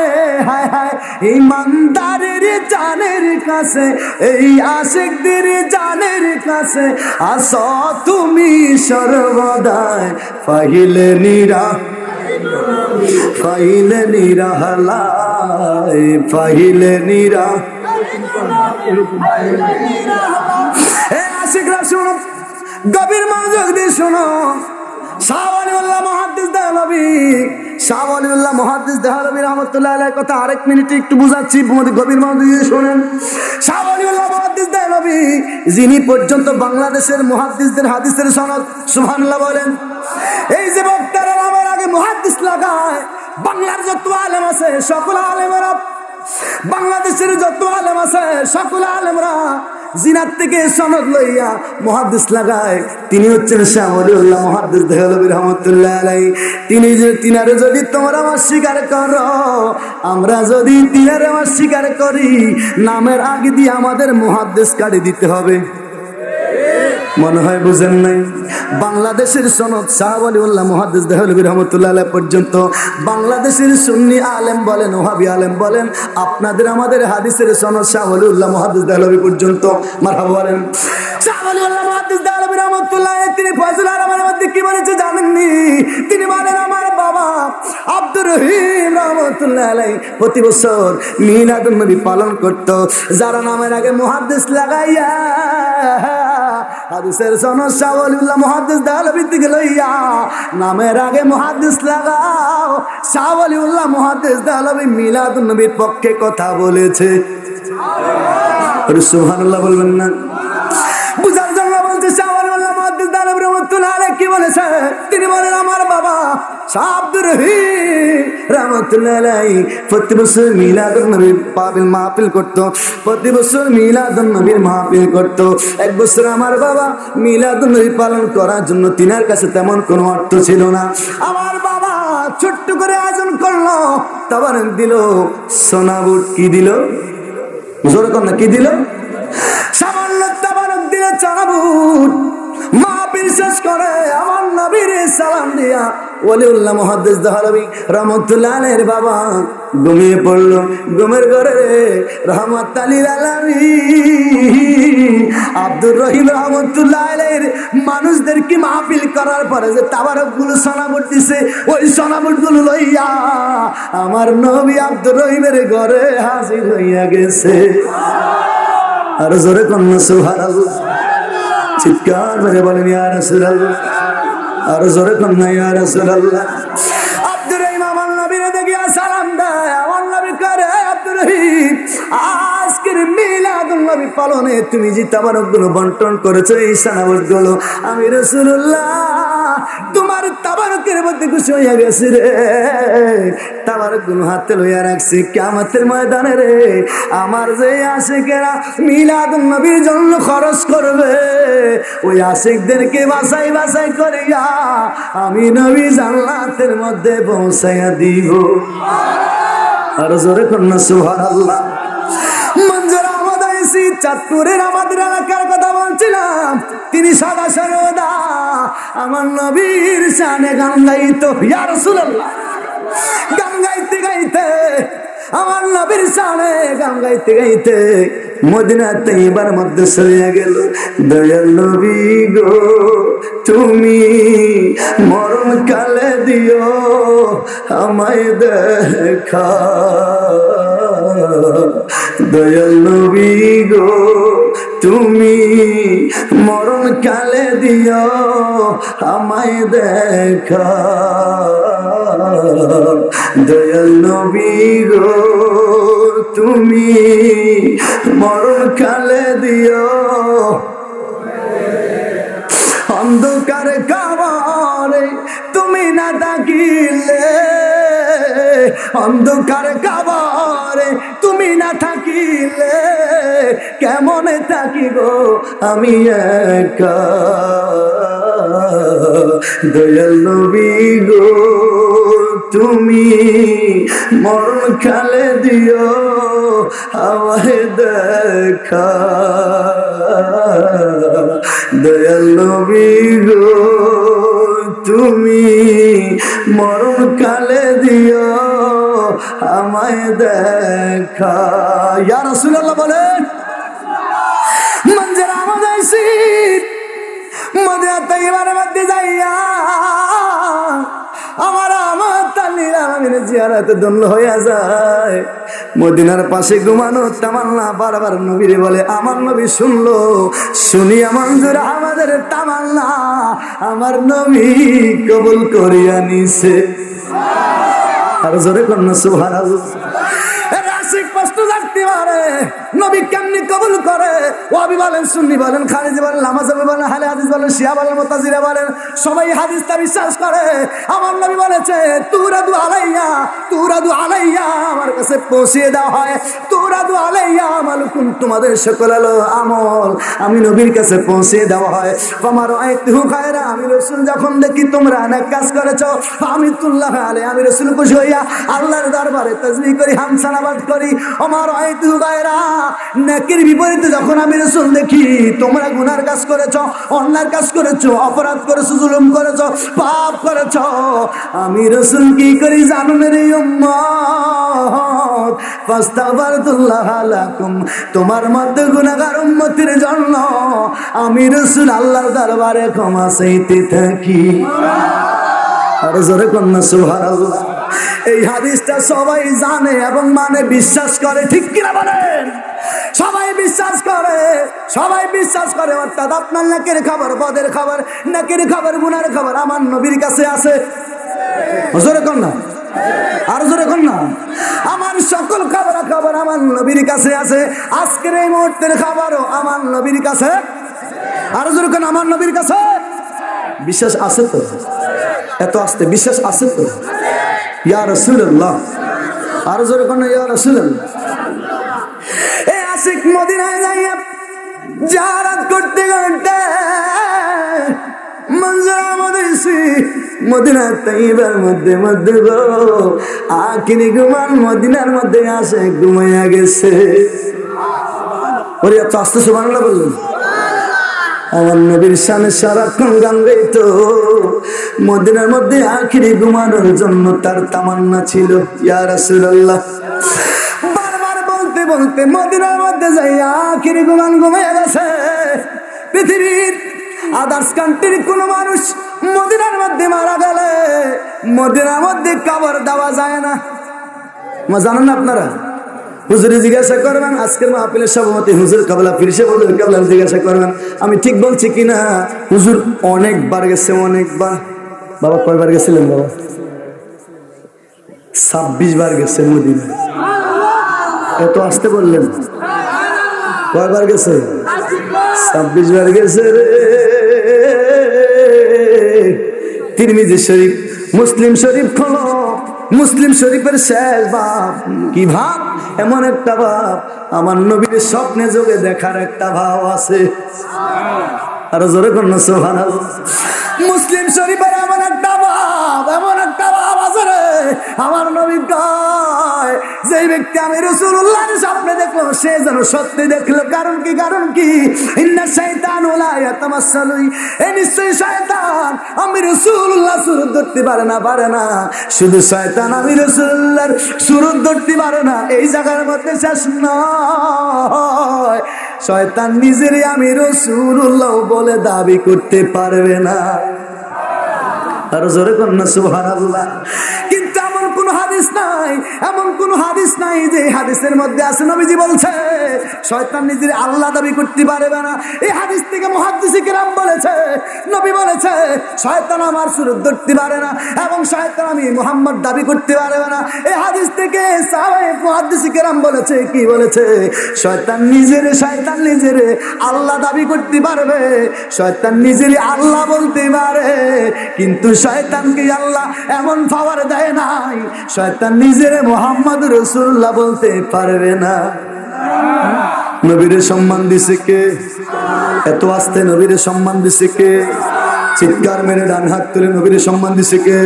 হায় হায় ইমানদারের জানের কাছে, এই আশিকদের জানের কাছে আসো তুমি সর্বদাই, পাইলে নিরাহলাই, পাইলে নিরা। আশিকরা শোনো, গভীর মনোযোগ দিয়ে শোনো। শাহ ওয়ালিউল্লাহ মুহাদ্দিস দেহলভী, শাহ ওয়ালিউল্লাহ মুহাদ্দিস দেহলভী রাহমাতুল্লাহ আলাইহির কথা আরেক মিনিটে একটু বুঝাচ্ছি, গভীর মনোযোগ দিয়ে শোনেন। শাহ ওয়ালিউল্লাহ মুহাদ্দিস দেহলভী যিনি পর্যন্ত বাংলাদেশের মুহাদ্দিসদের হাদিসের সনদ, সুবহানাল্লাহ বলেন। এই যে বক্তারা আমার আগে মুহাদ্দিস লাগায়, বাংলার যত আলেম আছে সকল আলেমরা, বাংলাদেশের যত আলেম আছে সকল আলেমরা জিনাত থেকে সনদ লইয়া মুহাদ্দিস লাগায়। তিনি হচ্ছেন শাহ ওয়ালিউল্লাহ মুহাদ্দিস দেহলভী রাহমাতুল্লাহ আলাইহি। তিনারে যদি তোমরা অস্বীকার করো, আমরা যদি তিনারে অস্বীকার করি, নামের আগে দিয়ে আমাদের মুহাদ্দিস কাটি দিতে হবে। মনে হয় বুঝেন নাই। বাংলাদেশের সনদ শাহ ওয়ালিউল্লাহ মুহাদ্দিস দেহলভী রাহমাতুল্লাহ আলাইহি পর্যন্ত বাংলাদেশের সুন্নি আলেম বলেন, ওহাবি আলেম বলেন, আপনাদের আমাদের হাদিসের সনদ শাহ ওয়ালিউল্লাহ মুহাদ্দিস দেহলভী পর্যন্ত। মারহাবা বলেন। শাহ ওয়ালিউল্লাহ মুহাদ্দিস দেহলভী রাহমাতুল্লাহ আলাইহি তিনি ফয়জুল আলমের মধ্যে কি বলেছে জানেননি? তিনি বলেন আমার বাবা আব্দুর রহিম রাহমাতুল্লাহ আলাইহি প্রতি বছর মিলাদুন নবী পালন করত। যারা নামের আগে মুহাদ্দিস লাগাইয়া হাদিসের সনদ শাহ ওয়ালিউল্লাহ মুহাদ্দিস দেহলভী থেকে লইয়া নামের আগে মুহাদ্দিস লাগাও, শাহ ওয়ালিউল্লাহ মুহাদ্দিস দেহলভী মিলাদুন নবীর পক্ষে কথা বলেছে। সুবহানাল্লাহ বলবেন না? বুঝার জন্য বলছে শাহ ওয়ালিউল্লাহ মুহাদ্দিস দেহলভী রাহমাতুল্লাহ আলাইহি কি বলেছে? তিনি বলেন আমার বাবা শাহ আব্দুর রহিম রাহমাতুল্লাহ আলাইহি প্রতি বছর মিলাদুন নবীর মাহফিল করত, প্রতি বছর মিলাদুন নবীর মাহফিল করত। এক বছর আমার বাবা মিলাদুন নবী পালন করার জন্য তিনার কাছে তেমন কোনো অর্থ ছিল না। আমার বাবা ছোট্ট করে আয়োজন করলো, তাবারক দিল, সোনাবুট কি দিল, জোরে কর না, কি দিল? সামান্য তাবারক দিল, সোনাবুট। মাহফিল শেষ করে আমার নবীর সালাম দিয়া ওয়ালিউল্লাহ মুহাদ্দিস দেহলভী রাহমাতুল্লাহ আলাইহির বাবা ঘুমিয়ে পড়লো। ঘুমের ঘরে রহমাতুল লিল আলামিন আব্দুর রহিম রাহমাতুল্লাহ আলাইহির মানুষদেরকে মাহফিল করার পরে যে তাবারকগুলো সোনাবুট দিছে, ওই সোনাবুটগুলো লইয়া আমার নবী আব্দুর রহিমের ঘরে হাজির হইয়া গেছে। আর জোরে কন্যা সুবহানাল্লাহ, চিৎকার করে বলেন ইয়া রাসূলুল্লাহ, আর জোরে কন্যা ইয়া রাসূলুল্লাহ। আব্দুর রহিম আমার নবীর দেখিয়া সালাম দেয়, আমার নবী করে আব্দুর রহিম আজকের মিলাদুন নবী পালনে তুমি যে তাবারকগুলো বন্টন করেছো, এই সানাবতগুলো আমি রাসূলুল্লাহ তোমার তাবারকের মধ্যে খুশি হইয়া গেছি রে। তাবারকগুলো হাতে লইয়া রাখছি, কিয়ামতের ময়দানে রে আমার যে আশিকেরা মিলাদুন নবীর জন্য খরচ করবে, ওই আশিকদেরকে বাছাই বাছাই করিয়া আমি নবী জান্নাতের মধ্যে পৌঁছাইয়া দিব। আর জোরে কন্যা সুবহানাল্লাহ। মঞ্জুর আহমদ আইসি চাঁদপুরের আমাদের এলাকার কথা বলছিলাম, তিনি সদা সর্বদা আমার নবীর শানে গান গাইতো, ইয়া রাসূলুল্লাহ। গান গাইতে গাইতে আমার নবীর শানে গান গাইতে গাইতে মদিনা তৈবার মধ্যে চলে গেল। দয়াল নবী গো তুমি মরণ কালে দিও আমায় দেখা, দয়াল নবী গো তুমি মরণ কালে দিও আমায় দেখা, দয়াল নবী গো তুমি মরণ কালে দিও। অন্ধকার কবরে তুমি না থাকিলে, অন্ধকার কবরে তুমি না থাকিলে কেমনে থাকিব আমি একা, দয়াল নবী গো তুমি মরণ কালে দিও আমায় দেখা, দয়াল নবী গো তুমি মরণ কালে দিও আমায় দেখা। ইয়া রাসূলুল্লাহ বলেন, মঞ্জরা আমাদের শীত মদিনা তৈবার মধ্যে যাইয়া আমার তাল্লির আলমীর জিয়ারতে ধন্য হইয়া যায়। মদিনার পাশে ঘুমানো তামান্না বারবার নবীরে বলে, আমার নবী শুনলো, শুনিয়া মঞ্জুর আমাদের তামান্না আমার নবী কবুল করিয়া নিছে। আর জোরে কন্যা সুবহানাল্লাহ। প্রশ্ন জানতে পারে নবী কেমনি কবুল করে? ওয়াহাবি বলেন, সুন্নি বলেন, খারিজি বলেন, নামাজি বলেন, আহলে হাদিস বলেন, শিয়া বলেন, মুতাজিলা বলেন, সবাই হাদিসটা বিশ্বাস করে। আমার নবী বলেছে তুরাদু আলাইয়া, তুরাদু আলাইয়া, আমার কাছে পৌঁছিয়ে দেওয়া হয়, তুরাদু আলাইয়া আমালুকুম, তোমাদের সকল আমল আমি নবীর কাছে পৌঁছিয়ে দেওয়া হয়। আমার আইতুহু খায়রা, আমি রাসূল যখন দেখি তোমরা অনেক কাজ করেছো, আমি তুল্লাহ আলাইহি, আমি রাসূল খুশি হইয়া আল্লাহর দরবারে তাসবিহ করি, হামসালাবাদ করি। আমার আইতু গায়রা, নেকির বিপরীতে যখন আমি রাসূল দেখি তোমরা গুনার কাজ করেছো, অন্যায় কাজ করেছো, অপরাধ করেছো, জুলুম করেছো, পাপ করেছো, আমি রাসূল কি করি জানো রে উম্মত? ফাস্তাগফিরুল্লাহ লাকুম, তোমার মধ্যে গুনাহগার উম্মতের জন্য আমি রাসূল আল্লাহর দরবারে ক্ষমা চাইতে থাকি। আর জোরে কন্যা সুবহানাল্লাহ। এই হাদিসটা সবাই জানে এবং মানে বিশ্বাস করে, ঠিক কিনা বলেন? সবাই বিশ্বাস করে, সবাই বিশ্বাস করে। অর্থাৎ আপনার নেকের খবর, বদের খবর, নেকের খবর, গুনার খবর আমার নবীর কাছে আছে। জোরে কন্যা, আর জোরে কন্যা। আমার সকল খবর খবর আমার নবীর কাছে আছে। আজকের এই মুহূর্তের খবরও আমার নবীর কাছে। আর জোরে কন্যা, আমার নবীর কাছে বিশ্বাস আছে তো? এত আসতে বিশ্বাস আছে তো? ইয়া রাসূলুল্লাহ, আর জোরে কোন ইয়া রাসূলুল্লাহ। এই আশিক মদিনায় যাইয়া জিয়ারত করতে করতে মঞ্জুরা মদিসি মদিনা তাইবার মধ্যে মধ্যে গো আখিরি ঘুমান মদিনার মধ্যে আসে ঘুমাইয়া গেছে। ওরে এত আস্তে সুবহানাল্লাহ বললেন। আমার নবীর শানে সারাক্ষণ গান গাইতো। মদিনার মধ্যে আখিরি ঘুমানোর জন্য তার তামান্না ছিল। ইয়া রাসূলুল্লাহ, বারবার বলতে বলতে মদিনার মধ্যে যাই আখিরি ঘুমাইয়া গেছে। পৃথিবীর আদার্স কান্ট্রির কোন মানুষ মদিনার মধ্যে মারা গেলে মদিনার মধ্যে কবর দেওয়া যায় না। জানেন না আপনারা? হুজুরে জিজ্ঞাসা করবেন, আজকের মাহফিলের সভাপতি হুজুর কাবলা ফিরসে হুজুর কাবলা জিজ্ঞাসা করবেন আমি ঠিক বলছি কিনা। হুজুর অনেকবার গেছে, অনেকবার। বাবা কয়বার গেছিলেন? বাবা 26 বার গেছে মদিনা। এত আসতে বললেন? কয়বার গেছে? 26 বার গেছে রে। তিরমিজি শরীফ, মুসলিম শরীফ খোলো, মুসলিম শরীফের শেষ বাপ। কি ভাব? এমন একটা ভাব, আমার নবীর স্বপ্নে যোগে দেখার একটা ভাব আছে। আর জোরে কন্যা সুবহানাল্লাহ। মুসলিম শরীফের এমন একটা ভাব, এমন একটা ভাব আছে রে। আমার নবী কয়, যে ব্যক্তি আমি রাসূলুল্লাহর স্বপ্নে দেখলো সে যেন সত্যি দেখলো। কারণ কি? কারণ কি? ইন্না শাইতানু লা ইয়াতামাসসালু, এই নিশ্চয়ই শয়তান আমি রাসূলুল্লাহ সুরত ধরতে পারে না, পারে না। শুধু শয়তান আমি রাসূলুল্লাহর সুরত ধরতে পারে না এই জায়গার মধ্যে শেষ নয়, শয়তান নিজেরই আমি রাসূলুল্লাহ বলে দাবি করতে পারবে না। আর জোরে কন্যা সুবহানাল্লাহ। কিন্তু এমন কোন হাদিস নাই, এমন কোন হাদিস নাই যে হাদিসের মধ্যে আছে নবীজি বলছে শয়তান নিজের আল্লাহ দাবি করতে পারবে না। এই হাদিস থেকে মুহাদ্দিস কিরাম বলেছে, নবী বলেছে শয়তান আমার সুরত ধরতে পারে না এবং শয়তান আমি মুহাম্মদ দাবি করতে পারবে না। এই হাদিস থেকে সাহাবায়ে মুহাদ্দিস কিরাম বলেছে, কি বলেছে? শয়তান নিজের আল্লাহ দাবি করতে পারবে, শয়তান নিজেরই আল্লাহ বলতে পারে, কিন্তু শয়তানকে আল্লাহ এমন পাওয়ার দেয় নাই, শয়তান নিজের মুহাম্মদ রাসূলুল্লাহ বলতে পারবে না। নবীর সম্মান দিছে কে? এত আস্তে নবীর সম্মান দিছে কে? চিৎকার মেরে ডান হাত তুলে নবীর সম্মান দিছে কে?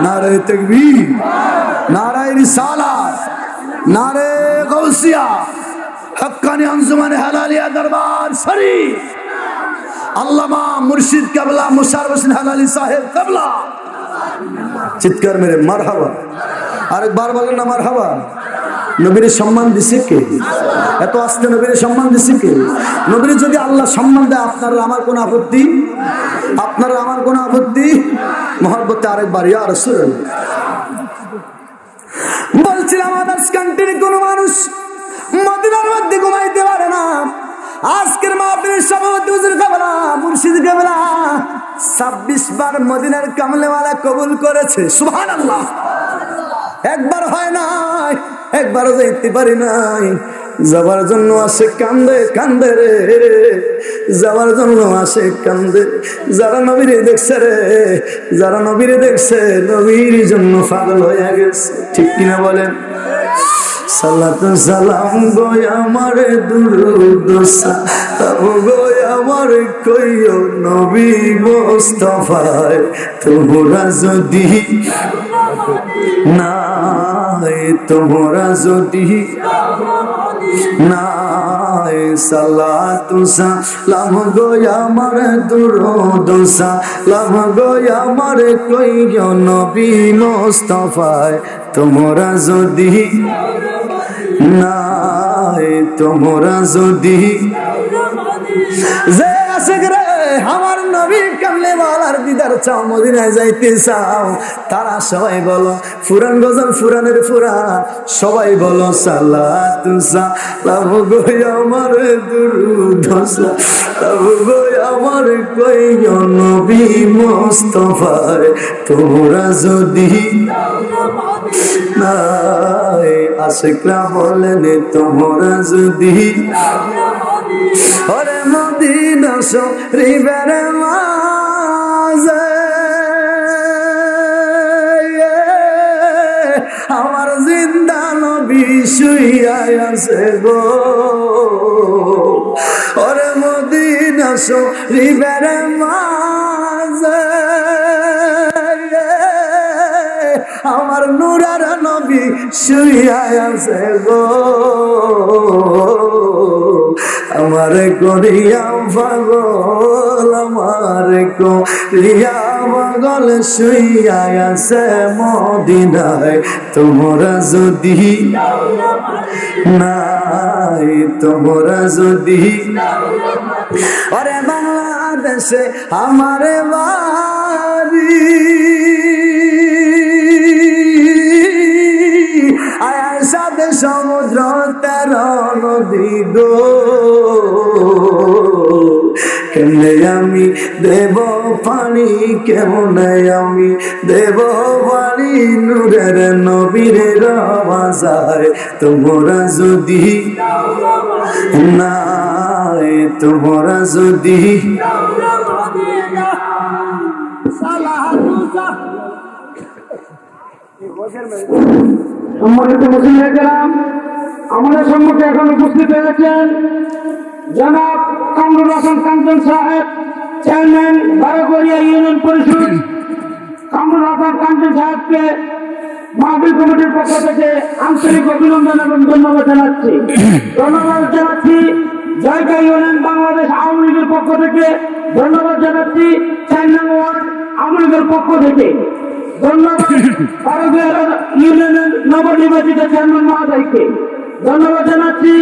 নারে তাকবীর, নারে রিসালাত, নারে গাউসিয়া, হক্কানি আঞ্জুমানে হালালিয়া দরবার শরীফ, আল্লামা মুর্শিদ কেবলা মুশাররফ হোসেন হালালি সাহেব কেবলা। চিৎকার মেরে মারহাবা, আরেকবার বলেন না মারহাবা। নবীর সম্মান দিছে কে? এত আস্তে নবীর সম্মান দিছে কে? নবীর যদি আল্লাহ সম্মান দেয়, আপনার আমার কোন আপত্তি? আপনার আমার কোন আপত্তি? মহব্বতে আরেকবার ইয়া রাসূলুল্লাহ। বলছিলাম আদার্স কান্ট্রির কোন মানুষ মদিনার মধ্যে ঘুমাইতে পারে না। আজকের মাহফিলের সভাপতি হুজুর কেবলা মুর্শিদ কেবলা 26 বার মদিনার কামলেওয়ালা কবুল করেছে। সুবহানাল্লাহ। একবার হয় নাই, একবারও যাইতে পারি নাই। যাবার জন্য আসে কান্দে কান্দে রে, যাবার জন্য আসে কান্দে। যারা নবীরে দেখছে রে, যারা নবীরে দেখছে, নবীর জন্য পাগল হয়ে গেছে। ঠিক কিনা বলেন? সালাত সালাম গো আমার দুরূদ সালাম গো আমার কইও নবী মুস্তাফায়, তোমরা যদি নাই, তোমরা যদি নাই, সালাত সালাম গো আমার দুরূদ সালাম গো আমার কইও নবী মুস্তাফায়, তোমরা যদি নাই, তোমরা যদি যে আশিক রে আমার নবী কামলেওয়ালার দিদার চাও, মদিনায় যাইতে চাও, তারা সবাই বলো ফুরান গজল, ফুরানের ফুরান, সবাই বলো সালাত সালাম গো আমার দুরূদ সালাম গো আমার কইও নবী মুস্তাফায়, তোমরা যদি নাই। আশিকরা বলেন তোমরা যদি ওরে মদিনা শরীফের মাঝে আমার জিন্দা নবী শুইয়া আছে গো, ওরে মদিনা শরীফের মাঝে আমার নূরের নবী শুইয়া আছে গো, আমার করিয়া পাগল, আমার করিয়া পাগল শুইয়া আছে মদিনায়, তোমরা যদি নাই, তোমরা যদি। ওরে বাংলাদেশে আমার বাড়ি, সাথে সমুদ্র 13 নদী গো, কেমনে আমি দেব পানি, কেমনে আমি দেব পানি, নূরের নবীর রওজায়, তোমরা যদি নাই, তোমরা যদি। সম্মানিত মুসলিম, আমাদের সম্মুখে এখন উপস্থিত হয়েছেন জনাব কামরুল হাসান কাঞ্চন সাহেব, চেয়ারম্যান বারোঘরিয়া ইউনিয়ন পরিষদ। কামরুল হাসান কাঞ্চন সাহেবকে মাহফিল কমিটির পক্ষ থেকে আন্তরিক অভিনন্দন এবং ধন্যবাদ জানাচ্ছি। ধন্যবাদ জানাচ্ছি জয়কা ইউনিয়ন বাংলাদেশ আওয়ামী লীগের পক্ষ থেকে, ধন্যবাদ জানাচ্ছি 4 নং ওয়ার্ড আওয়ামী লীগের পক্ষ থেকে, ধন্যবাদ ইউনিয়নের নবনির্বাচিত চেয়ারম্যান মহোদয়কে, ধন্যবাদ জানাচ্ছি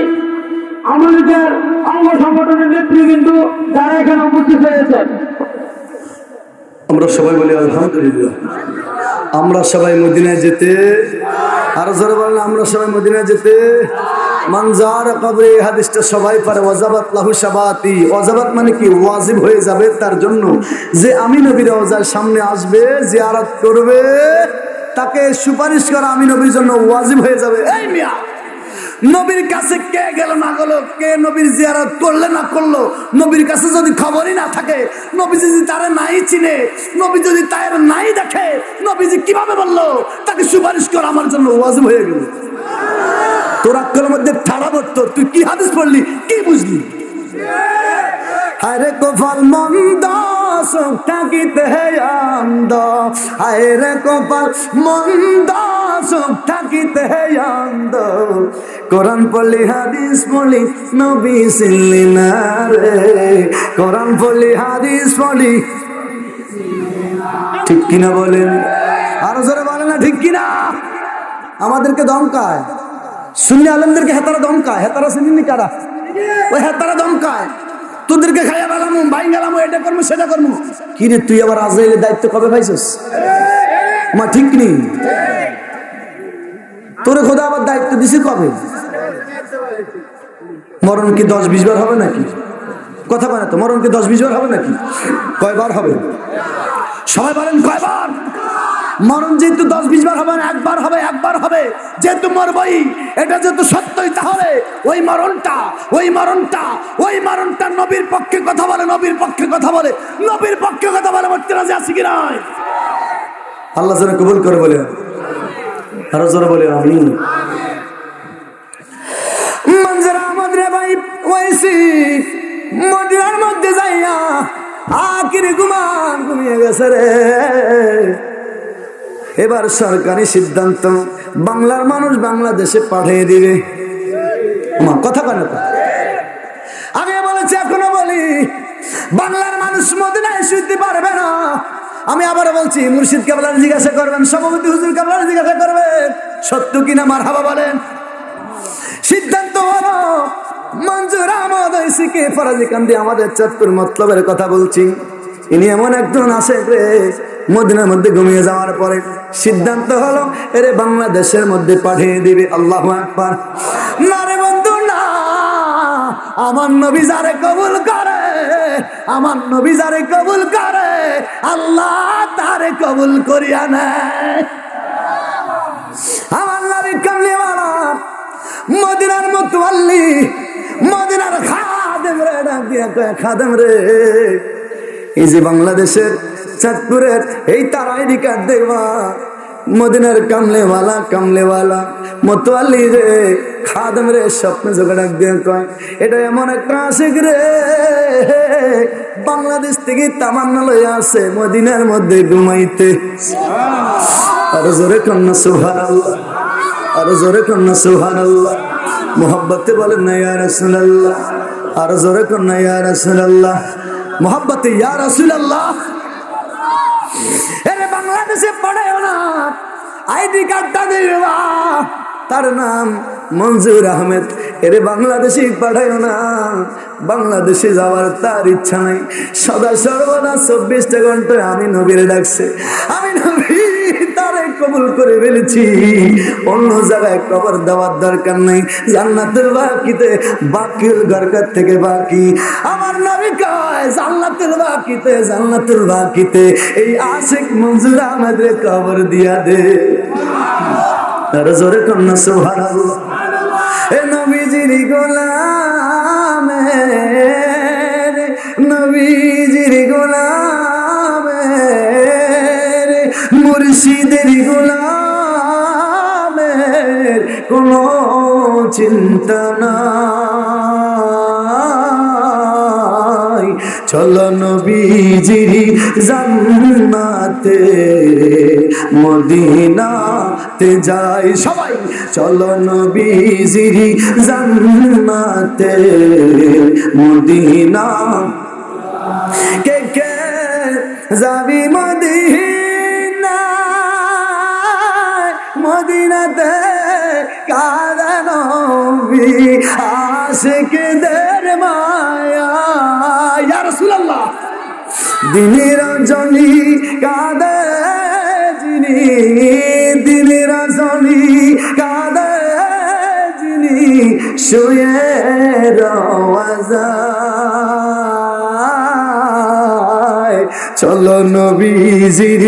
আওয়ামী লীগের অঙ্গ সংগঠনের নেতৃবৃন্দ যারা এখানে উপস্থিত হয়েছেন। আমরা সবাই বলি আলহামদুলিল্লাহ। আমরা সবাই মদিনায় যেতে, আরো জোরে বলেন আমরা সবাই মদিনায় যেতে। মানজার কবরে, হাদিসটা সবাই পারে, ওয়াজাবাত লাহু শাফাআতি। ওয়াজাবাত মানে কি? ওয়াজিব হয়ে যাবে তার জন্য যে আমি নবীর রওজার সামনে আসবে, জিয়ারত করবে, তাকে সুপারিশ করা আমি নবীর জন্য ওয়াজিব হয়ে যাবে। এই মিয়া, নবীর কাছে কে গেল না গেল, কে নবীর জিয়ারত করলে না করলো, নবীর কাছে যদি খবরই না থাকে, নবী যদি তারে নাই চিনে, নবী যদি তার নাই দেখে, নবীজি কিভাবে বললো তাকে সুপারিশ করা আমার জন্য ওয়াজিব হয়ে গেল? তোর আক্কেলের মধ্যে ঠাড়া পড়তো, তুই কি হাদিস পড়লি, কি বুঝলি? আরে কপাল মন্দ চোখ থাকিতে অন্ধ, হায় রে কপাল মন্দ চোখ থাকিতে অন্ধ, কোরআন পড়লি হাদিস পড়লি নবী চিনলি না রে, কোরআন পড়লি হাদিস পড়লি, ঠিক কিনা বলেন? আরো জোরে বলেন না ঠিক কিনা? আমাদেরকে দমকায়, সুন্নি আলেমদেরকে হেতারা দমকায়, হেতারা চিনি কারা? ওই হেতারা দমকায়, তোদেরকে খাইয়া গেলাম ভাই গেলাম এটা করবো সেটা করবো। কি রে তুই আবার আজরাইলের দায়িত্ব কবে পাইছিস? আমার ঠিক নেই, তোরে খোদা আবার দায়িত্ব দিছি কবে? মরণ কি 10-20 বার হবে নাকি? কথা বলে তো, মরণ কি 10-20 বার হবে নাকি? কয়বার হবে? সবাই বলেন কয়বার? মরণ যেহেতু 10-20 বার হবে না, একবার হবে, একবার হবে। যেহেতু মরবই, এটা যেহেতু সত্যই, তাহলে ওই মরণটা নবীর পক্ষে কথা বলে, নবীর পক্ষে কথা বলে, নবীর পক্ষে কথা বলে। বলতে রাজি আছি কি নাই? আল্লাহ যেন কবুল করে বলে, আরো জোরে বলে আমিন। মঞ্জুরা মদরে ভাই ওইসি মদিনার মধ্যে যাইয়া আখিরি ঘুমিয়ে গেছে রে। এবার সরকারি সিদ্ধান্ত, বাংলার মানুষ বাংলাদেশে পাঠিয়ে দিবে। কথা কেন? আগে বলেছি এখনো বলি, বাংলার মানুষ মদিনায় শুইতে পারবে না। আমি আবার বলছি, মুর্শিদ কেবলার জিজ্ঞাসা করবেন, সভাপতি হুজুর কেবলার জিজ্ঞাসা করবেন, সত্য কিনা মারহাবা বলেন। সিদ্ধান্ত হলো মঞ্জুর আহমদ ঐশীকে ফরাজি কান্দি, আমাদের চাঁদপুর মতলবের কথা বলছি। ইনি এমন একজন আসে রে, মদিনার মধ্যে ঘুমিয়ে যাওয়ার পরে সিদ্ধান্ত হলো এরে বাংলাদেশের মধ্যে পাঠিয়ে দিবে। আল্লাহু আকবার। না রে বন্ধু না, আমার নবী যারে কবুল করে, আমার নবী যারে কবুল করে, আল্লাহ তারে কবুল করিয়া নেয়। আমার নবী কামলিওয়ালা, মদিনার মুতাওয়াল্লি, মদিনার খাদেম রে, ডাক দিয়া কয় খাদেম রে, এই যে বাংলাদেশের চাঁদপুরের এই তারাই রিকার দেবা, মদিনার কামলেওয়ালা মুতাওয়াল্লি রে, খাদেম রে, স্বপ্নে যোগে ডাক দিয়ে কয় এটা এমন একটা আশিক রে, বাংলাদেশ থেকে তামান্না লইয়া আছে মদিনার মধ্যে ঘুমাইতে। আরো জোরে কন্যা সুবহানাল্লাহ, আরো জোরে কন্যা সুবহানাল্লাহ। মোহাব্বতে বলেন না ইয়া রাসূলুল্লাহ, আরো জোরে কন্যা ইয়া রাসূলুল্লাহ, মোহাব্বতে ইয়া রাসূলুল্লাহ। এরে বাংলাদেশে পড়েও না, আইডি কার্ডটা দিবা, তার নাম মঞ্জুর আহমেদ। এরে বাংলাদেশে পাঠাইও না, বাংলাদেশে যাওয়ার তার ইচ্ছা নাই। সদা সর্বদা 24টা ঘন্টায় আমি নবীরে ডাকছে, আমি নবী তারে কবুল করে ফেলেছি, অন্য জায়গায় কবর দেওয়ার দরকার নেই। জান্নাতের বাকিতে, বাকির ঘরকার থেকে বাকি আমার নবী কয় জান্নাতের বাকিতে এই আশিক মঞ্জুর আহমেদের কবর দিয়া দে। আর জোরে কন্যা সুবহানাল্লাহ। এ নবীজির গোলামের, নবীজির গোলামের, মুর্শিদের গোলামের কোনো চিন্তা নাই। চলো নবীজির জান্নাতে মদিনাতে যাই সবাই, চলো নবীজির জান্নাতে মদিনা। কে কে যাবি মদিনাতে, কাঁদে নবী আশিকদের মায়া। ইয়া রাসূলুল্লাহ। দিনের রজনী কাঁদে যিনি, দিনের রজনী কাঁদে যিনি, শুয়ে রওয়াজায়। চলো নবীজির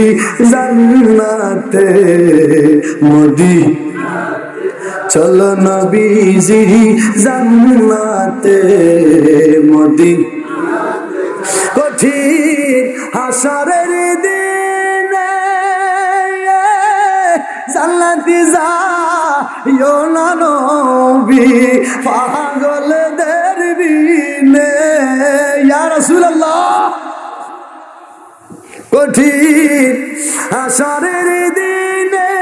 জান্নাতে চলো নবীজির জান্নাতে কঠিন হাসরের দিনে জান্নাতি যাইও না নবী পাগলদের বিনে। ইয়া রাসূলুল্লাহ, কঠিন হাসরের দিনে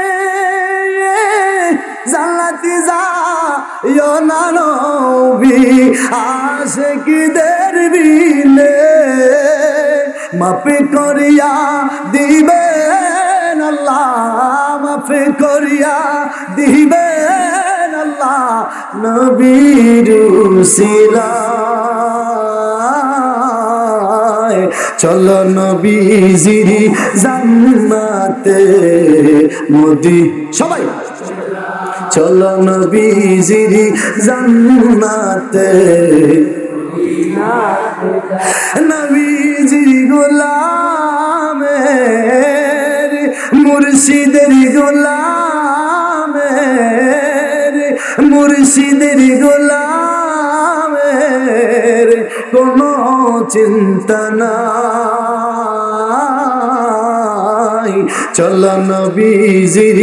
জান্নাতি যাইও না নবী আশিকদের বিনে মাফ করিয়া দিবেন আল্লাহ, মাফ করিয়া দিবেন আল্লাহ নবীর উসিলায়। চলো নবীজির জান্নাতে মোদি সবাই চলো নবীজির জান্নাতে নবীজি গোলামের মুর্শিদের গোলামের মুর্শিদের গোলামের কোনো চিন্তা নাই। চলো নবীজির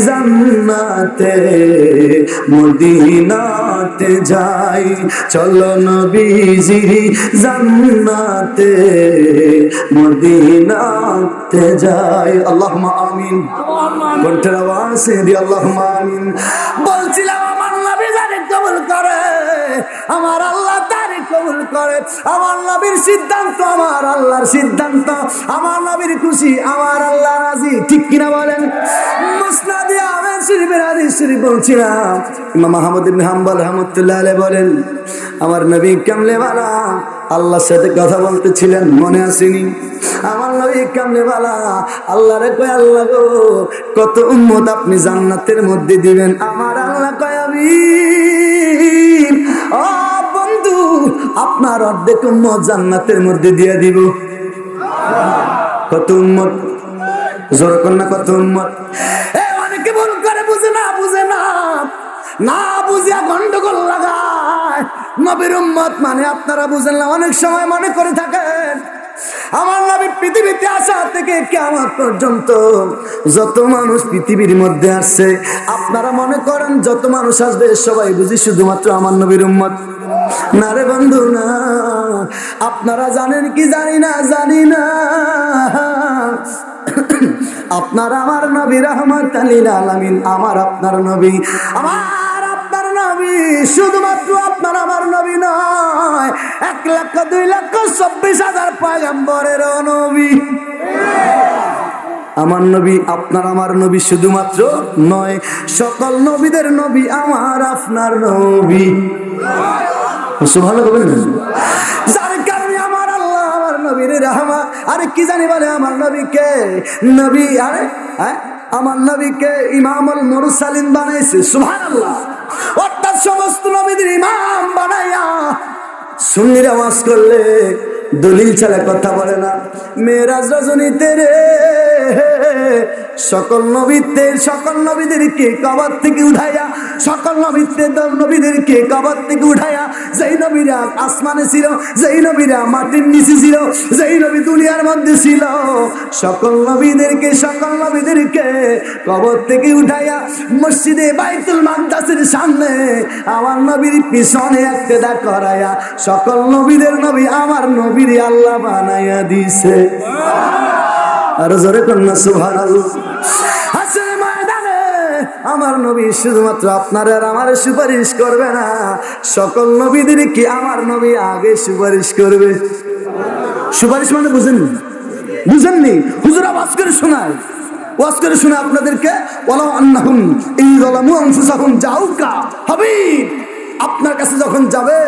জান্নাতে মদিনাতে যাই, চলো নবীজির জান্নাতে মদিনাতে যাই। আল্লাহুম্মা আমিন। কণ্ঠের আওয়াজে দি আল্লাহুম্মা আমিন। বলছিলাম আমার নবী যারে কবুল করে আমার আল্লাহ তারে কবুল করে। আমার নবীর সিদ্ধান্ত আমার আল্লাহর সিদ্ধান্ত, আমার নবীর খুশি আমার আল্লাহ রাজি, ঠিক কিনা বলেন? মুসনাদে আহমদ শরীফের হাদিস শরীফ বলছিলাম, ইমাম আহমদ ইবনে হাম্বল রাহমাতুল্লাহ আলাইহি বলেন আমার নবী কামলে ওয়ালা আল্লাহর সাথে কথা বলতেছিলেন, মনে আসেনি? আমার নবী কামলে ওয়ালা আল্লাহরে কয় আল্লাহ গো কত উম্মত আপনি জান্নাতের মধ্যে দিবেন? আমার আল্লাহ কয় আমিন। ও বন্ধু আপনার অর্ধেক উম্মত জান্নাতের মধ্যে দিয়ে দিব। কত উম্মত? জোর কর না, কত উম্মত? অনেকে ভুল করে, বুঝে না না বুঝিয়া গন্ডগোল লাগায়। নবীর উম্মত মানে আপনারা বুঝেন না, অনেক সময় মনে করে থাকেন আমার নবী পৃথিবীতে আসা থেকে কিয়ামত পর্যন্ত যত মানুষ পৃথিবীর মধ্যে আসছে আপনারা মনে করেন যত মানুষ আসবে সবাই বুঝি শুধুমাত্র আমার নবীর উম্মত। না রে বন্ধু না, আপনারা জানেন কি জানি না আপনার আমার নবী রাহমাতাল লিল আলামিন, আমার আপনার নবী, আমার আপনার নবী শুধুমাত্র আপনার আমার নবী নয়, 1,02,24,000 পয়গম্বরের নবী। আমার নবী আপনার আমার নবী শুধুমাত্র নয়, সকল নবীদের নবী আমার আপনার নবী। সুবহানাল্লাহ বলেন। যার কারণে আমার আল্লাহ আমার নবীর রাহমা, আরে কি জানি বলে আমার নবীকে নবী, আরে আমার নবীকে ইমামুল মুরসালিন বানাইছে। সুবহানাল্লাহ। অর্থাৎ সমস্ত নবীদের ইমাম বানাইয়া সুন্নির আওয়াজ করলে দলিল ছাড়া কথা বলে না। মেরাজ রজনীতে রে সকল নবীদেরকে কবর থেকে উঠাইয়া, সকল নবীদেরকে কবর থেকে উঠাইয়া, যেই নবীরা আসমানে ছিল, যেই নবীরা মাটির নিচে ছিল, যেই নবী দুনিয়ার মধ্যে ছিল, সকল নবীদেরকে কবর থেকে উঠাইয়া মসজিদে বাইতুল মাকদাসের সামনে আমার নবীর পিছনে একটা করাইয়া সকল নবীদের নবী আমার নবীর আল্লাহ বানাইয়া দিছে। আর জোরে কন্যা সুবহানাল্লাহ। হাসরের ময়দানে আমার নবী শুধুমাত্র আপনার আর আমার সুপারিশ করবে না, সকল নবীদেরকে আমার নবী আগে সুপারিশ করবে। সুপারিশ মানে বুঝেননি? হুজুর ওয়াজ করে শোনায় আপনাদেরকে, ওয়ালাউ আন্নাহুম ইযলামু আনফুসাহুম জাউকা হাবিব, আপনার কাছে যখন যাবে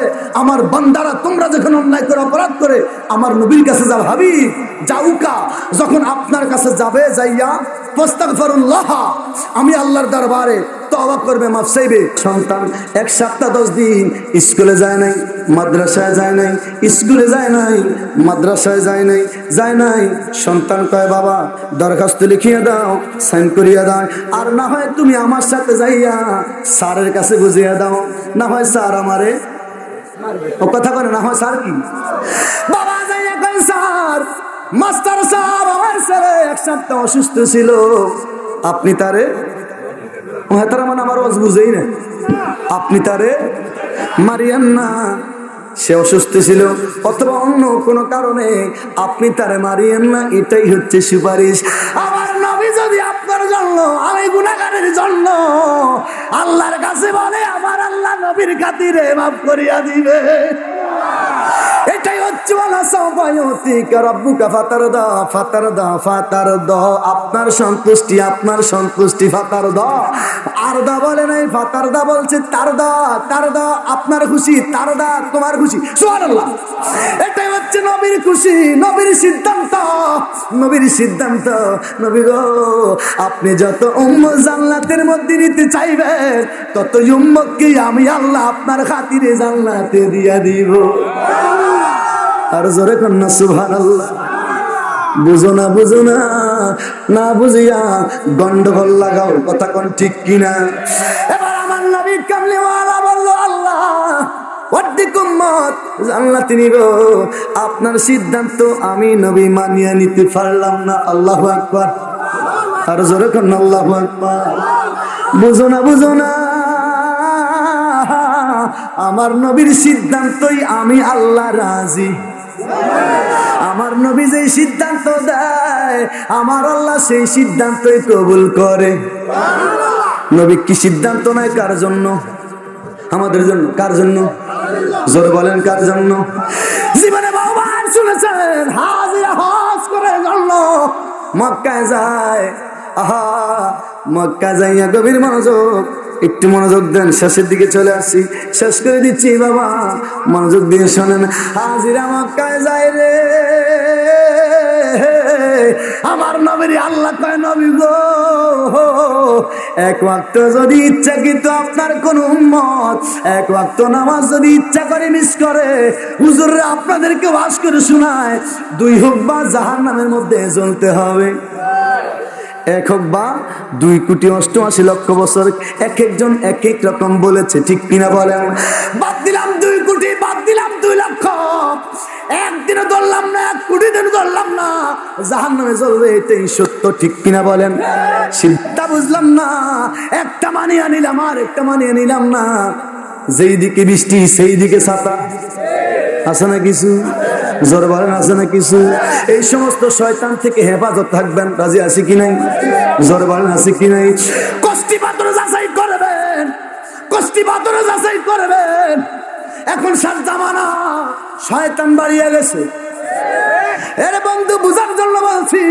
আমার বান্দারা, তোমরা যখন অন্যায় করে অপরাধ করে আমার নবীর কাছে যাবে হাবিব জাউকা, যখন আপনার কাছে যাবে যাইয়া ফাস্তাগফিরুল্লাহ, আমি আল্লাহর দরবারে তওবা করবে, মাফ চাইবে। সন্তান 1 সপ্তাহ 10 দিন স্কুলে যায় নাই, মাদ্রাসায় যায় নাই, স্কুলে যায় নাই, মাদ্রাসায় যায় নাই, সন্তান কয় বাবা দরখাস্ত লিখিয়ে দাও, সাইন করিয়ে দাও, আর না হয় তুমি আমার সাথে যাইয়া স্যারের কাছে বুঝিয়ে দাও, না হয় স্যার আমারে ও কথা বলে, না হয় স্যার কি বাবা যাইয়া কয় স্যার মাস্টার সাহেব আমার ছেলে 1 সপ্তাহ অসুস্থ ছিল, আপনি তারে মানে আমার ওয়াজ বুঝেই না, আপনি তারে মারিয়েন না, সে অসুস্থ ছিল অথবা অন্য কোনো কারণে আপনি তারে মারিয়েন না, এটাই হচ্ছে সুপারিশ। আমার নবী যদি আপনার জন্য, আমি গুনাহগারের জন্য আল্লাহর কাছে বলে, আমার আল্লাহ নবীর খাতিরে মাফ করিয়া দিবে। এটাই হচ্ছে ওয়ালা সাওফা ইউতিকা রাব্বুকা ফাতারদা ফাতারদা ফাতারদা। আপনার সন্তুষ্টি, আপনার সন্তুষ্টি ফাতারদা। আরদা বলে নাই, ফাতারদা বলছে তারদা তারদা। আপনার খুশি তারদা, তোমার খুশি। সুবহানাল্লাহ। এটাই হচ্ছে নবীর খুশি, নবীর সিদ্ধান্ত, নবীর সিদ্ধান্ত। নবী গো, আপনি যত উম্মত জান্নাতের মধ্যে নিতে চাইবেন, তত উম্মতকে আমি আল্লাহ আপনার খাতিরে জান্নাতে দিয়া দিব। আর জোরে কন্যা সুবহানাল্লাহ। বুঝো না, বুঝো না, না বুঝিয়া গন্ডগোল লাগাও, কথা কোন ঠিক কিনা? এবার আমার নবী কামলিওয়ালা বলল, আল্লাহ অর্ধেক উম্মত জান্নাতে নিব, আপনার সিদ্ধান্ত আমি নবী মানিয়ে নিতে পারলাম না। আল্লাহু আকবার। আর জোরে কন্যা আল্লাহু আকবার। বুঝো না, বুঝো না, আমার নবীর সিদ্ধান্তই আমি আল্লাহ রাজি। আমার নবী যেই সিদ্ধান্ত দেয়, আমার আল্লাহ সেই সিদ্ধান্তই কবুল করে। নবী কি সিদ্ধান্ত নেয় কার জন্য? আমাদের জন্য। কার জন্য? জোরে বলেন, কার জন্য? জীবনে বহুবার শুনেছেন হাজিরা হজ করে জন্য মক্কায় যায়। আহা, মক্কা যাইয়া গভীর মনোযোগ, একটু মনোযোগ দেন, শেষের দিকে চলে আসছি, শেষ করে দিচ্ছি বাবা, মনোযোগ দিয়ে শোনেন। হাজিরা মক্কায় যায় রে, আমার নবীর আল্লাহ কয়, নবী গো, এক ওয়াক্ত যদি ইচ্ছা কিন্তু আপনার কোন উম্মত এক ওয়াক্ত নামাজ যদি ইচ্ছা করে মিস করে, হুজুররা আপনাদেরকে ওয়াজ করে শোনায়, 2 হোক বা জাহান্নামের মধ্যে জ্বলতে হবে। 1 হোক বা 2,88,00,000 বছর, এক একজন এক এক রকম বলেছে, ঠিক কিনা বলেন? বাদ দিলাম 2 কোটি, বাদ দিলাম 2 লক্ষ, একদিনও ধরলাম না, 1 কোটি দিন ধরলাম না, জাহান্নামে জ্বলবে, এটাই সত্য, ঠিক কিনা বলেন? সিদ্ধা বুঝলাম না, একটা মানিয়ে নিলাম আর একটা মানিয়ে নিলাম না। যেই দিকে বৃষ্টি সেই দিকে ছাতা, আছে না কিছু? জোরে বলেন, আছে না কিছু? এই সমস্ত শয়তান থেকে হেফাজত থাকবেন, রাজি আছে কি নাই? জোরে বলেন, আছে কি নাই? কষ্টি পাথর যাচাই করবেন, কষ্টি পাথর যাচাই করবেন। এখন সাত জামানা, শয়তান বাড়িয়ে গেছে। এর বন্ধু বুঝার জন্য বলছি,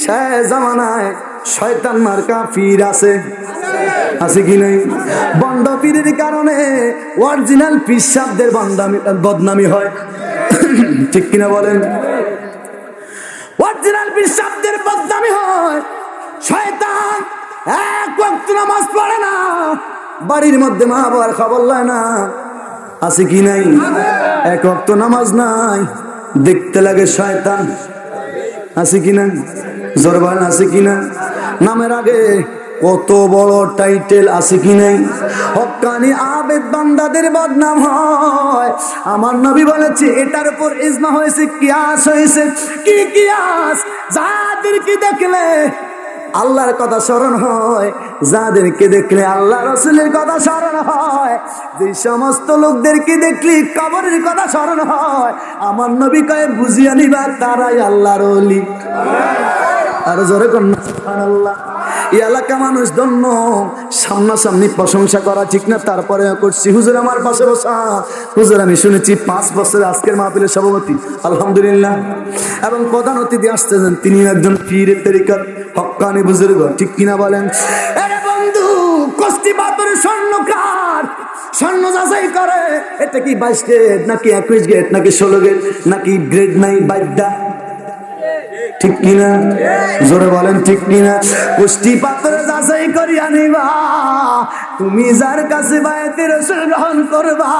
সে জামানায় শয়তান মার্কা পীর আছে, আছে কি নাই? বন্ড পীরের কারণে অরিজিনাল পীর সাহেবদের বদনামি হয়, ঠিক কিনা বলেন? অরিজিনাল পীর সাহেবদের বদনামি হয়। শয়তান এক ওয়াক্ত নামাজ পড়ে না, বাড়ির মধ্যে মা বাবার খবর লয় না, আছে কি নাই? এক ওয়াক্ত নামাজ নাই, দেখতে লাগে শয়তান, আছে কি না? জোরে বলেন, আছে কি না? নামের আগে কত বড় টাইটেল, আছে কি নাই? হক্কানি আবেদ বান্দাদের বদনাম হয়। আমার নবী বলেছে, এটার উপর ইজমা হয়েছে, কিয়াস হয়েছে। কি কিয়াস? যাদেরকে দেখলে আল্লাহর কথা স্মরণ হয়, যাদেরকে দেখলে আল্লাহ রাসূলের কথা স্মরণ হয়, যে সমস্ত লোকদেরকে দেখলে কবরের কথা স্মরণ হয়, আমার নবী কয় বুঝিয়া নিবা তারাই আল্লাহর ওলি। আর জোরে কন্যা সুবহানাল্লাহ। এই এলাকা মানুষ ধন্য, সামনাসামনি প্রশংসা করা ঠিক না, তারপরে করছি। হুজুর আমার পাশে বসা, হুজুর আমি শুনেছি 5 বছর আজকের মাহফিলের সভাপতি, আলহামদুলিল্লাহ। এবং প্রধান অতিথি আসতেছেন, তিনি একজন পীরের তরিকার হক্কানি বুজুর্গ, ঠিক কিনা বলেন? আরে বন্ধু, কষ্টি পাথরের স্বর্ণকার, স্বর্ণ যাচাই করে, এটা কি 22 গ্রেড নাকি 21 গ্রেড নাকি 16 গ্রেড নাকি গ্রেড নাই বাদ্যা, ঠিক কিনা? জোরে বলেন, ঠিক কিনা? কুষ্টি পাথর যাচাই করিয়া নিবা, তুমি যার কাছে বায়াতে রাসূল গ্রহণ করবা,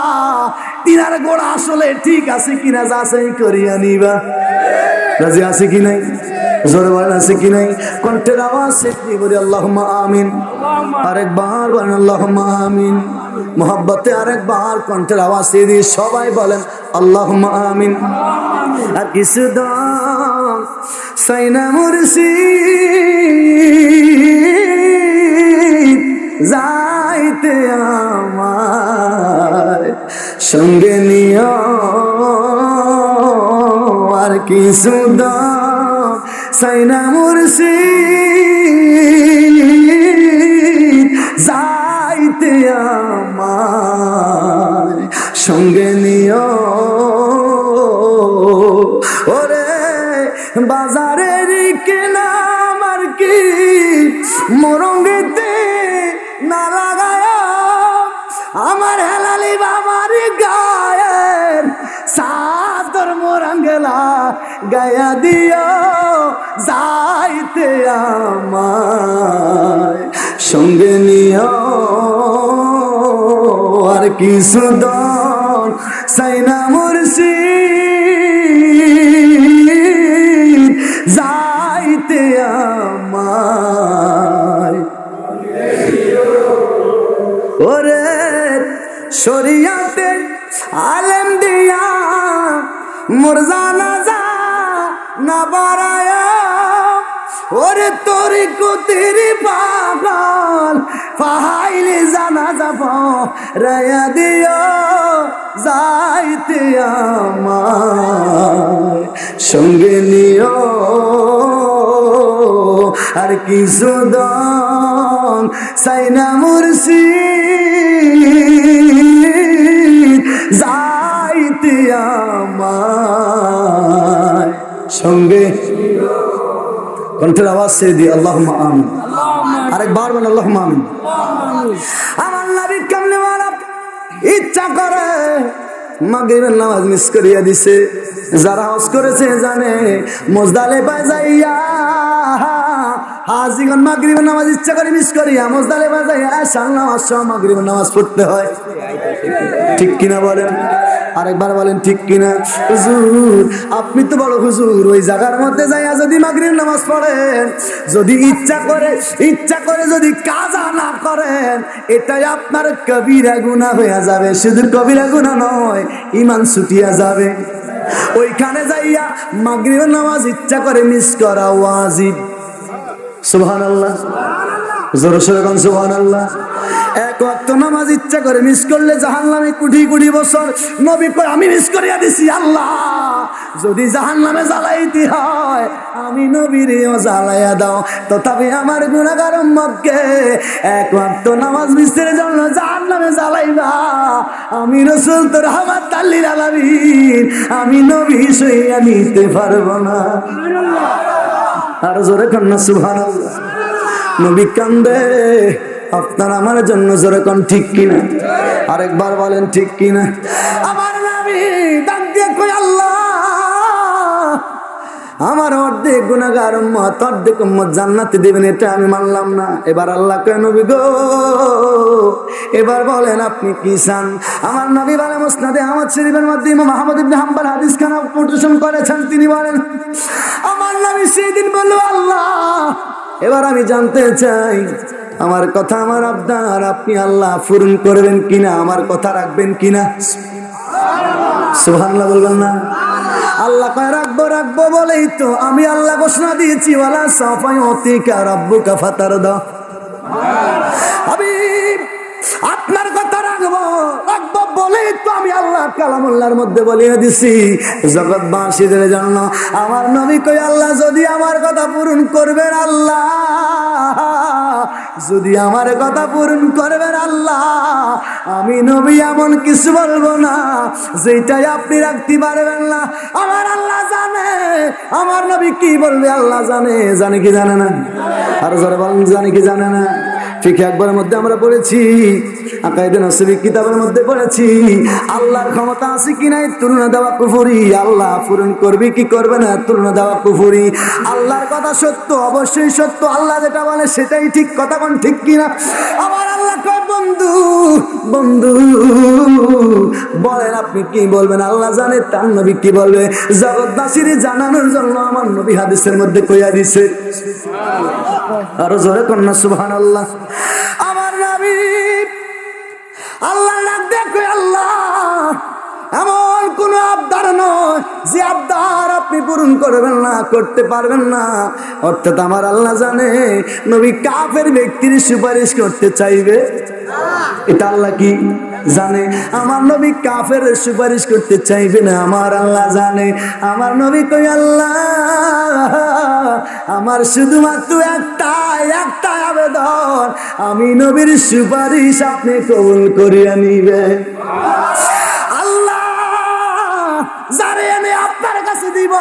তিনার গোড়া আসলে ঠিক আছে কিনা যাচাই করিয়া নিবা। রাজি আছে কি নাই? জোরে বলেন, আছে কি নাই? কণ্ঠের আওয়াজ সেটি বলি আল্লাহুম্মা আমিন। আরেকবার বলেন আল্লাহুম্মা আমিন। মোহাব্বতে আরেকবার কণ্ঠের আওয়াজ দিয়ে সবাই বলেন আল্লাহুম্মা আমিন। আর কিছু দাম সাইনা মুর্শিদ যাইতে আমার সঙ্গে নিয়া কিছু দাও সাইনা মুর্শিদ যাইতে আমায় সঙ্গে নিও ওরে বাজারের কেনা আমার কি মরঙ্গিতে না লাগায় আমার হেলালি বাবার গায়ের সাদর মোরাঙ্গেলা গায়া দিও যাইতে আমায় সঙ্গে নিও আর কিছু দন সাইনা মুর্শিদ যাইতে আমায় ওরে শরিয়াতে আলেম দিয়া মুরজানা না বাড়ায়া ওরে তোরি কুতিরি পাগল ফাহাইলি জানা যাব রায়া দিও যাইতে আমায় সঙ্গে নিও আর কিছু দন সাইনা মুর্শিদ যাইতে আমায় সঙ্গে কণ্ঠের আওয়াজ সে দি আল্লাহুম্মা আমিন আরেকবার বলেন আল্লাহুম্মা আমিন আমার নবী কামলিওয়ালা ইচ্ছা করে মাগরিবের নামাজ মিস করিয়া দিছে যারা হজ করেছে জানে মুজদালিফায় যাইয়া হাজিগণ মাগরিবের নামাজ ইচ্ছা করে মিস করিয়া মুজদালিফায় যাইয়া আশার নামাজ সহ মাগরিবের নামাজ পড়তে হয় ঠিক কিনা বলেন আরেকবার বলেন ঠিক কিনা হুজুর আপনি তো বড় হুজুর ওই জায়গার মধ্যে যাইয়া যদি মাগরিবের নামাজ পড়েন যদি ইচ্ছা করে যদি কাজা না করেন এটাই আপনার কবিরা গুনাহ হয়ে যাবে শুধু কবিরা গুনাহ নয় ঈমান ছুটিয়া যাবে ওইখানে যাইয়া মাগরিবের নামাজ ইচ্ছা করে মিস করা ওয়াজিব সুবহানাল্লাহ জোরে সোরে কোন সুবহানাল্লাহ এক ওয়াক্ত নামাজ ইচ্ছা করে মিস করলে জাহান্নামে কোটি কোটি বছর নবী কয় আমি মিস করিয়া দিছি আল্লাহ যদি জাহান্নামে জ্বালাইতে হয় আমি নবীরেও জ্বালাইয়া দাও তথাপি আমার গুনাহগার উম্মতকে এক ওয়াক্ত নামাজ মিসের জন্য জাহান্নামে জ্বালাইবা আমি রাসূল তো রাহমাতুল লিল আলামিন আমি নবী সইয়া নিতে পারবো না আর জোরে কোন সুবহানাল্লাহ নবী কান্দে আপনার আমার জন্য জোরে কোন ঠিক কিনা আরেকবার বলেন ঠিক কিনা আমার নবী ডাক দিয়ে কই আল্লাহ আমার অর্ধেক গুনাহগার উম্মত অর্ধেক উম্মত জান্নাতে দিবেন এটা আমি মানলাম না এবার আল্লাহ কয় নবী গো এবার বলেন আপনি কি চান আমার নবী বলে মুসনাদে আহমদ শরীফের মধ্যে ইমাম আহমদ ইবনে হাম্বল হাদিস খানা প্রদর্শন করেছেন তিনি বলেন আমার নবী সেদিন বলল আল্লাহ এবার আমি জানতে চাই আমার কথা আমার আবদার আপনি আল্লাহ পূরণ করবেন কিনা আমার কথা রাখবেন কিনা সুবহানাল্লাহ বলবেন না আল্লাহ কয় রাখবো বলেই তো আমি আল্লাহ ঘোষণা দিয়েছি ওয়ালা সাফা ইউতিকা রাব্বুকা ফাতারদা হাবিব আপনার কথা রাখবো বলেই তো আমি আল্লাহ কালামুল্লাহর মধ্যে বলিয়ে দিছি জগৎবাসীদের জন্য আমার নবী কই আল্লাহ যদি আমার কথা পূরণ করবেন আল্লাহ যদি আমার কথা পূরণ করবেন আল্লাহ আমি নবী এমন কিছু বলবো না যেটাই আপনি রাখতে পারবেন না আমার আল্লাহ জানে আমার নবী কি বলবে আল্লাহ জানে কি জানে না আর যারা বলেন জানে কি জানে না ফিকহ আকবরের মধ্যে আমরা পড়েছি আকায়েদে নসবী কিতাবের মধ্যে পড়েছি আল্লাহর ক্ষমতা আছে কি নাই তুলনা দেওয়া কুফরি আল্লাহ পূরণ করবে কি করবে না তুলনা দেওয়া কুফরি আল্লাহর কথা সত্য অবশ্যই সত্য আল্লাহ যেটা বলে সেটাই ঠিক কথা কোন ঠিক কিনা আমার আল্লাহ কয় বন্ধু বলেন আপনি কি বলবেন আল্লাহ জানে তার নবী কি বলবে জগৎবাসীর জানানোর জন্য আমার নবী হাদিসের মধ্যে কইয়া দিছে আরো জোরে কন্যা সুবহানাল্লাহ আমার নবী আল্লাহ ডাক দেখো আল্লাহ এমন কোন আবদার নয় যে আবদার আপনি পূরণ করবেন না করতে পারবেন না অর্থাৎ আমার আল্লাহ জানে নবী কাফের ব্যক্তির সুপারিশ করতে চাইবে এটা আল্লাহ কি জানে। আমার নবী কাফের সুপারিশ করতে চাইবে না, আমার আল্লাহ জানে। আমার নবী কই, আল্লাহ আমার শুধুমাত্র একটা আবেদন, আমি নবীর সুপারিশ আপনি কবুল করিয়া নিবে। আল্লাহ যারে এনে আপনার কাছে দিব,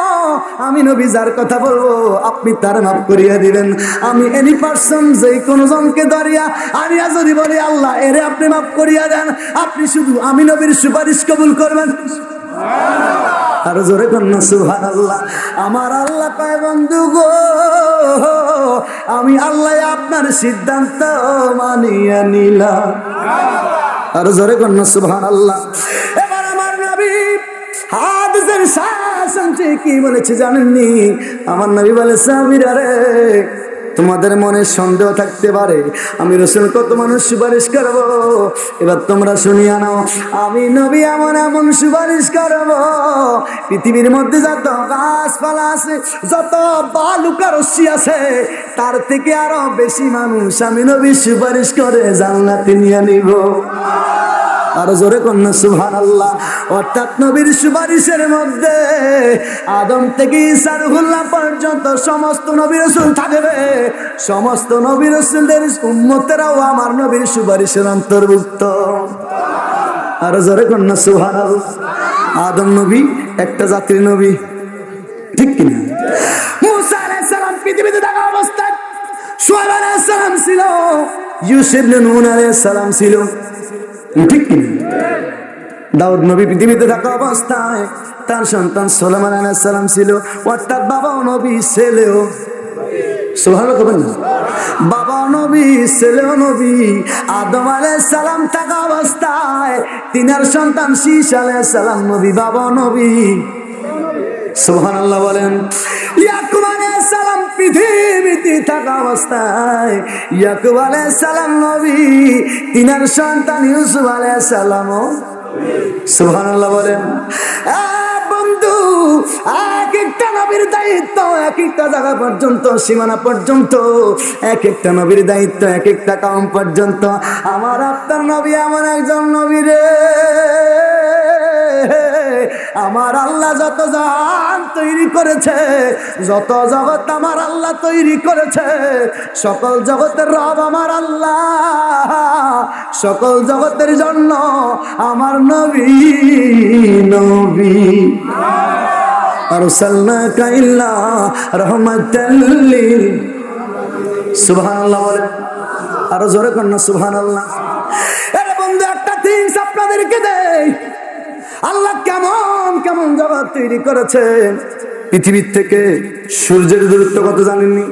আমি নবী যার কথা বলবো আপনি তার মাফ করিয়া দিবেন। আমি এনি পারসন যে কোনো জনকে ধরিয়া আনিয়া যদি বলি আল্লাহ এরে আপনি মাফ করিয়া দেন, আপনি শুধু আমি নবীর সুপারিশ কবুল করবেন। আর জোরে কন্যা সুবহানাল্লাহ। আমার আল্লাহ কয়, বন্ধু গো আমি আল্লাহ আপনার সিদ্ধান্ত মানিয়া নিলাম। আর জোরে কন্যা সুবহানাল্লাহ। এবার আমার নবী হাদিসের শাসনটি কি বলেছে জানেননি? আমার নবী বলে, সাহাবীরা রে, তোমাদের মনে সন্দেহ থাকতে পারে আমি রাসূল কত মানুষ সুপারিশ করব, এবার তোমরা শুনিয়া নাও। আমি নবী এমন সুপারিশ করব, পৃথিবীর মধ্যে যত গাছপালা আছে, যত বালুকা রশ্মি আছে, তার থেকে আরো বেশি মানুষ আমি নবী সুপারিশ করে জান্নাতে নিয়ে নিব। আর জোরে কন্যা সুবহানাল্লাহ। অর্থাৎ নবীর সুপারিশের মধ্যে আদম থেকে ঈসা রুহুল্লাহ পর্যন্ত সমস্ত নবী রাসূল থাকবে। সমস্ত নবী রাসূলদের উম্মতেরাও আমার নবীর সুপারিশের অন্তর্ভুক্ত। আর জোরে কন্যা সুবহানাল্লাহ। আদম নবী একটা জাতির নবী, ঠিক কিনা? মুসা আলাইহিস সালাম পৃথিবীতে থাকা অবস্থায় শুআয়ব আলাইহিস সালাম ছিল, ইউসুফ ইবনে নূন আলাইহিস সালাম ছিল, ঠিক কিনা? দাউদ নবী পৃথিবীতে থাকা অবস্থায় তার সন্তান সুলাইমান আলাইহিস সালাম ছিল। অর্থাৎ বাবাও নবী ছেলেও, সুবহানাল্লাহ কবেন না, বাবাও নবী ছেলেও নবী। আদম আলাইহিস সালাম থাকা অবস্থায় তিনার সন্তান শীষ আলাইহিস সালাম নবী, বাবাও নবী। সুবহানাল্লাহ বলেন। ইয়াকুব আলাইহিস সালাম পৃথিবীতে থাকা অবস্থায় ইয়াকুব আলাইহিস সালাম নবী, তিনার সন্তান ইউসুফ আলাইহিস সালামও। সুবহানাল্লাহ বলেন। বন্ধু, এক একটা নবীর দায়িত্ব এক একটা জায়গা পর্যন্ত, সীমানা পর্যন্ত, এক একটা নবীর দায়িত্ব এক একটা কাম পর্যন্ত। আমার আপনার নবী এমন একজন নবী রে, আমার আল্লাহ যত জান তৈরি করেছে, যত জগৎ আমার আল্লাহ তৈরি করেছে, সকল জগতের রব আমার আল্লাহ, সকল জগতের জন্য আমার নবী নবী। আরসালনাকা ইল্লা রাহমাতাল লিল। সুবহানাল্লাহ বলেন। আরো জোরে কন্যা সুবহানাল্লাহ। আরে বন্ধু, একটা থিংস আপনাদেরকে দেই, আল্লাহ কেমন কেমন জগৎ তৈরি করেছেন। পৃথিবীর থেকে সূর্যের দূরত্ব কত জানেননি?